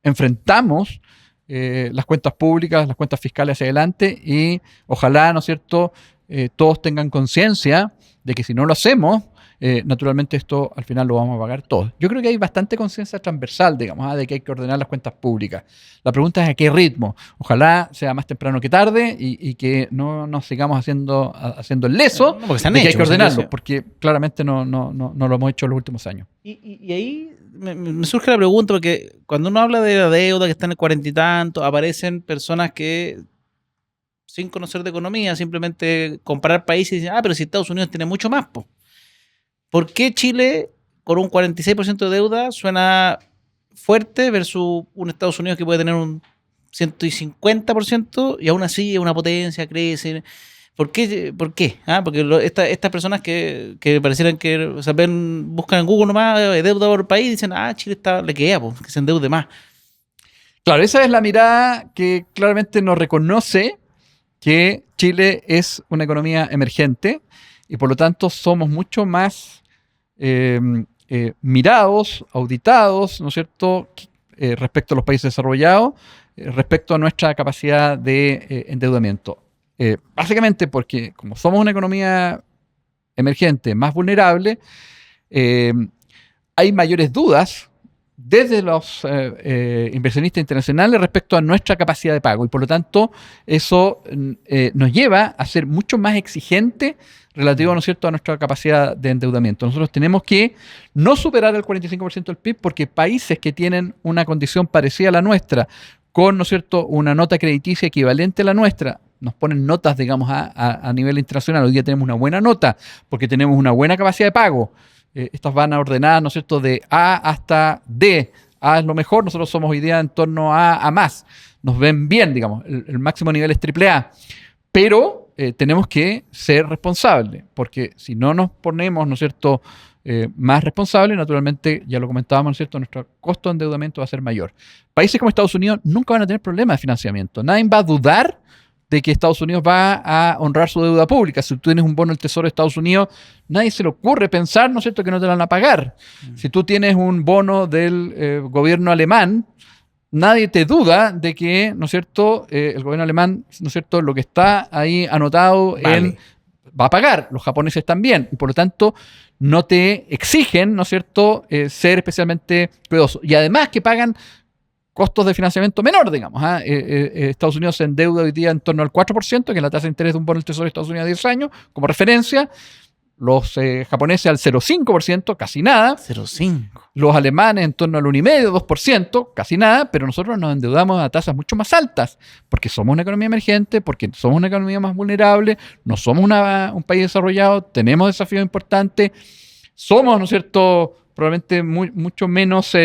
enfrentamos las cuentas públicas, las cuentas fiscales hacia adelante y ojalá, ¿no es cierto?, todos tengan conciencia de que si no lo hacemos, naturalmente esto al final lo vamos a pagar todos. Yo creo que hay bastante conciencia transversal, digamos, de que hay que ordenar las cuentas públicas. La pregunta es a qué ritmo. Ojalá sea más temprano que tarde y que no nos sigamos haciendo el leso No, porque se han de que hay hecho, que pues, ordenarlo, entonces. porque claramente no lo hemos hecho en los últimos años. Y ahí me surge la pregunta, porque cuando uno habla de la deuda que está en el 40 y tanto, aparecen personas que, sin conocer de economía, simplemente comparar países y dicen, pero si Estados Unidos tiene mucho más, po. ¿Por qué Chile, con un 46% de deuda, suena fuerte versus un Estados Unidos que puede tener un 150% y aún así es una potencia, crece? ¿Por qué? Porque estas personas que parecieran que buscan en Google nomás deuda por país, dicen, Chile le queda, po, que se endeude más. Claro, esa es la mirada que claramente nos reconoce que Chile es una economía emergente y por lo tanto somos mucho más mirados, auditados, ¿no es cierto?, respecto a los países desarrollados, respecto a nuestra capacidad de endeudamiento. Básicamente porque como somos una economía emergente, más vulnerable, hay mayores dudas desde los inversionistas internacionales respecto a nuestra capacidad de pago y por lo tanto eso nos lleva a ser mucho más exigente relativo, ¿no es cierto?, a nuestra capacidad de endeudamiento. Nosotros tenemos que no superar el 45% del PIB porque países que tienen una condición parecida a la nuestra, con, ¿no es cierto?, una nota crediticia equivalente a la nuestra, nos ponen notas, digamos, a nivel internacional. Hoy día tenemos una buena nota porque tenemos una buena capacidad de pago. Estas van a ordenar, ¿no es cierto?, de A hasta D. A es lo mejor, nosotros somos hoy día en torno a más. Nos ven bien, digamos, el máximo nivel es AAA. Pero tenemos que ser responsables, porque si no nos ponemos, ¿no es cierto?, más responsables, naturalmente, ya lo comentábamos, ¿no es cierto?, nuestro costo de endeudamiento va a ser mayor. Países como Estados Unidos nunca van a tener problemas de financiamiento. Nadie va a dudar de que Estados Unidos va a honrar su deuda pública. Si tú tienes un bono del Tesoro de Estados Unidos, nadie se le ocurre pensar, ¿no es cierto?, que no te lo van a pagar. Si tú tienes un bono del gobierno alemán, nadie te duda de que, ¿no es cierto?, el gobierno alemán, ¿no es cierto?, lo que está ahí anotado va a pagar. Los japoneses también. Y por lo tanto, no te exigen, ¿no es cierto?, ser especialmente cuidadoso. Y además que pagan costos de financiamiento menor, digamos. Estados Unidos se endeuda hoy día en torno al 4%, que es la tasa de interés de un bono del Tesoro de Estados Unidos a 10 años, como referencia. Los japoneses al 0,5%, casi nada. 0,5. Los alemanes en torno al 1,5%, 2%, casi nada, pero nosotros nos endeudamos a tasas mucho más altas, porque somos una economía emergente, porque somos una economía más vulnerable, no somos un país desarrollado, tenemos desafíos importantes, somos, ¿no es cierto?, probablemente mucho menos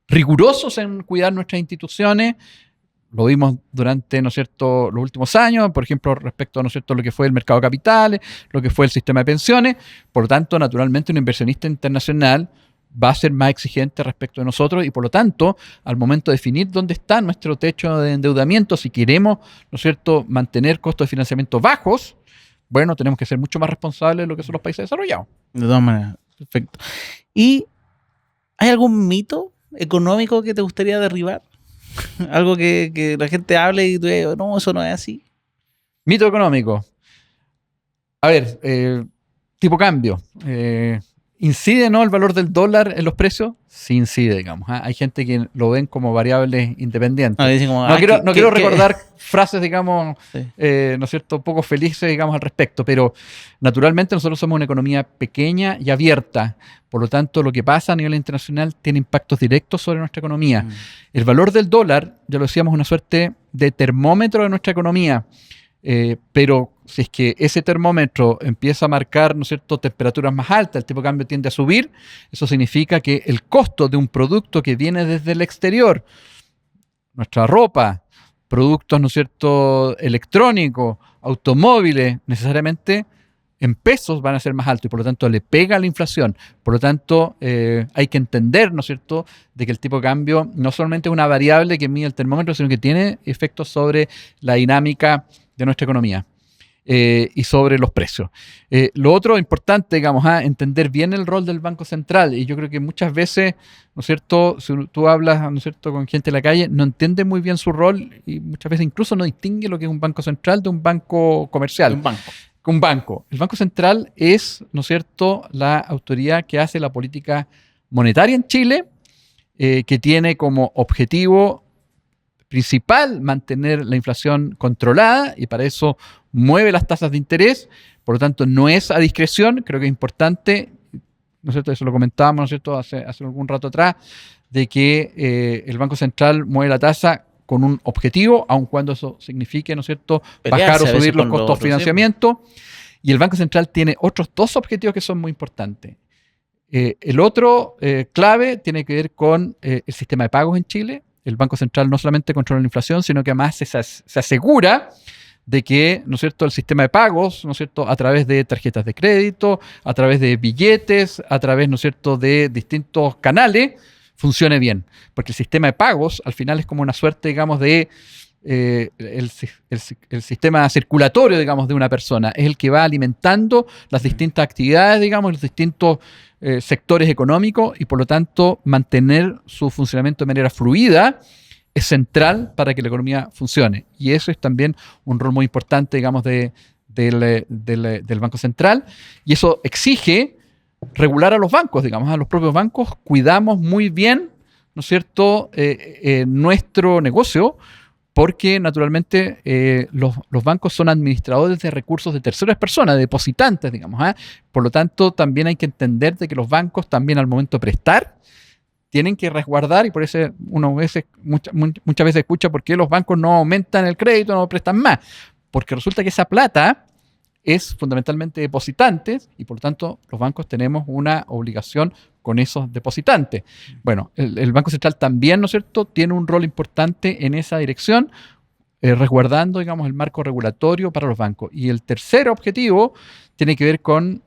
rigurosos en cuidar nuestras instituciones. Lo vimos durante, ¿no es cierto?, los últimos años, por ejemplo, respecto a, ¿no es cierto?, lo que fue el mercado de capitales, lo que fue el sistema de pensiones. Por lo tanto, naturalmente, un inversionista internacional va a ser más exigente respecto de nosotros y, por lo tanto, al momento de definir dónde está nuestro techo de endeudamiento, si queremos, ¿no es cierto?, mantener costos de financiamiento bajos, bueno, tenemos que ser mucho más responsables de lo que son los países desarrollados. De todas maneras, perfecto. ¿Y hay algún mito económico que te gustaría derribar? Algo que la gente hable y tú digas, no, eso no es así. Mito económico. A ver, tipo cambio. ¿Incide, no, el valor del dólar en los precios? Sí incide, digamos. Hay gente que lo ven como variables independientes. Dicen como, No quiero recordar frases, digamos, Sí. ¿no es cierto?, poco felices, digamos, al respecto, pero naturalmente nosotros somos una economía pequeña y abierta. Por lo tanto, lo que pasa a nivel internacional tiene impactos directos sobre nuestra economía. El valor del dólar, ya lo decíamos, es una suerte de termómetro de nuestra economía. Pero si es que ese termómetro empieza a marcar, ¿no es cierto?, temperaturas más altas, el tipo de cambio tiende a subir, eso significa que el costo de un producto que viene desde el exterior nuestra ropa, productos, ¿no es cierto?, electrónicos, automóviles, necesariamente en pesos van a ser más altos y por lo tanto le pega a la inflación. Por lo tanto, hay que entender, ¿no es cierto?, de que el tipo de cambio no solamente es una variable que mide el termómetro, sino que tiene efectos sobre la dinámica de nuestra economía y sobre los precios. Lo otro importante, digamos, entender bien el rol del Banco Central. Y yo creo que muchas veces, ¿no es cierto?, si tú hablas, ¿no es cierto?, con gente en la calle, no entiende muy bien su rol y muchas veces incluso no distingue lo que es un banco central de un banco comercial. Un banco. El Banco Central es, ¿no es cierto?, la autoridad que hace la política monetaria en Chile, que tiene como objetivo principal mantener la inflación controlada y para eso mueve las tasas de interés. Por lo tanto, no es a discreción. Creo que es importante, ¿no es cierto?, eso lo comentábamos, ¿no es cierto?, hace algún rato atrás, de que el Banco Central mueve la tasa con un objetivo, aun cuando eso signifique, ¿no es cierto?, bajar o subir los costos de financiamiento. Y el Banco Central tiene otros dos objetivos que son muy importantes. El otro clave tiene que ver con el sistema de pagos en Chile. El Banco Central no solamente controla la inflación, sino que además se asegura de que, ¿no es cierto?, el sistema de pagos, ¿no es cierto?, a través de tarjetas de crédito, a través de billetes, a través, ¿no es cierto?, de distintos canales, funcione bien. Porque el sistema de pagos al final es como una suerte, digamos, de el sistema circulatorio, digamos, de una persona. Es el que va alimentando las distintas actividades, digamos, los distintos sectores económicos y por lo tanto mantener su funcionamiento de manera fluida es central para que la economía funcione. Y eso es también un rol muy importante, digamos, del Banco Central. Y eso exige regular a los bancos, digamos, a los propios bancos. Cuidamos muy bien, ¿no es cierto?, nuestro negocio, porque naturalmente los bancos son administradores de recursos de terceras personas, de depositantes, digamos. Por lo tanto, también hay que entender de que los bancos también al momento de prestar tienen que resguardar, y por eso muchas veces escucha por qué los bancos no aumentan el crédito, no prestan más, porque resulta que esa plata es fundamentalmente depositantes y por lo tanto los bancos tenemos una obligación con esos depositantes. Bueno, el Banco Central también, ¿no es cierto?, tiene un rol importante en esa dirección, resguardando, digamos, el marco regulatorio para los bancos. Y el tercer objetivo tiene que ver con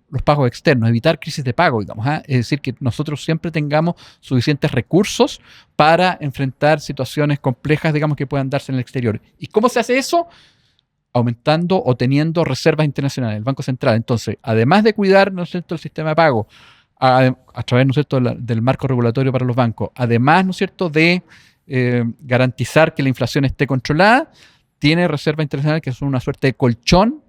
los pagos externos, evitar crisis de pago, digamos. Es decir, que nosotros siempre tengamos suficientes recursos para enfrentar situaciones complejas, digamos, que puedan darse en el exterior. ¿Y cómo se hace eso? Aumentando o teniendo reservas internacionales. El Banco Central, entonces, además de cuidar, ¿no es cierto?, el sistema de pago a través, ¿no es cierto?, del marco regulatorio para los bancos, además, ¿no es cierto?, de garantizar que la inflación esté controlada, tiene reservas internacionales que son una suerte de colchón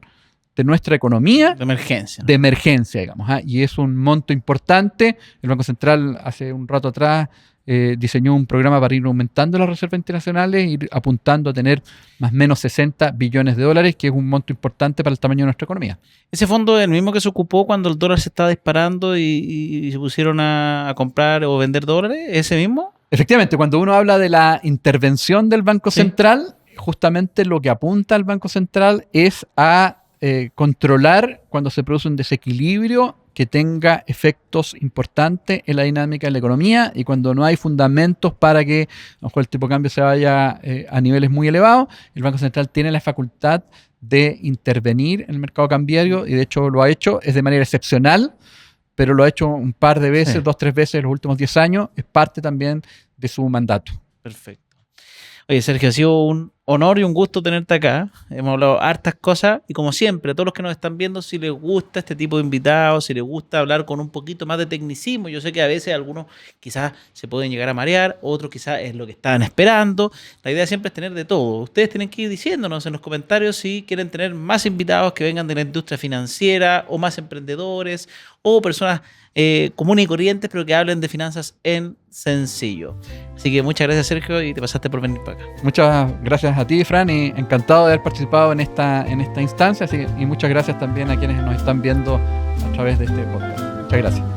de nuestra economía. De emergencia. De emergencia, digamos. Y es un monto importante. El Banco Central hace un rato atrás diseñó un programa para ir aumentando las reservas internacionales, ir apuntando a tener más o menos 60 billones de dólares, que es un monto importante para el tamaño de nuestra economía. ¿Ese fondo es el mismo que se ocupó cuando el dólar se estaba disparando y se pusieron a comprar o vender dólares? ¿Ese mismo? Efectivamente, cuando uno habla de la intervención del Banco Central, justamente lo que apunta al Banco Central es a controlar cuando se produce un desequilibrio que tenga efectos importantes en la dinámica de la economía y cuando no hay fundamentos para que a lo mejor el tipo de cambio se vaya a niveles muy elevados, el Banco Central tiene la facultad de intervenir en el mercado cambiario y de hecho lo ha hecho, es de manera excepcional, pero lo ha hecho un par de veces, 2 o 3 veces en los últimos 10 años, es parte también de su mandato. Perfecto. Oye, Sergio, ha sido un honor y un gusto tenerte acá. Hemos hablado hartas cosas y como siempre, a todos los que nos están viendo, si les gusta este tipo de invitados, si les gusta hablar con un poquito más de tecnicismo, yo sé que a veces algunos quizás se pueden llegar a marear, otros quizás es lo que estaban esperando. La idea siempre es tener de todo. Ustedes tienen que ir diciéndonos en los comentarios si quieren tener más invitados que vengan de la industria financiera o más emprendedores o personas comunes y corrientes, pero que hablen de finanzas en sencillo. Así que muchas gracias, Sergio, y te pasaste por venir para acá. Muchas gracias a ti, Fran, y encantado de haber participado en esta instancia, y muchas gracias también a quienes nos están viendo a través de este podcast. Muchas gracias.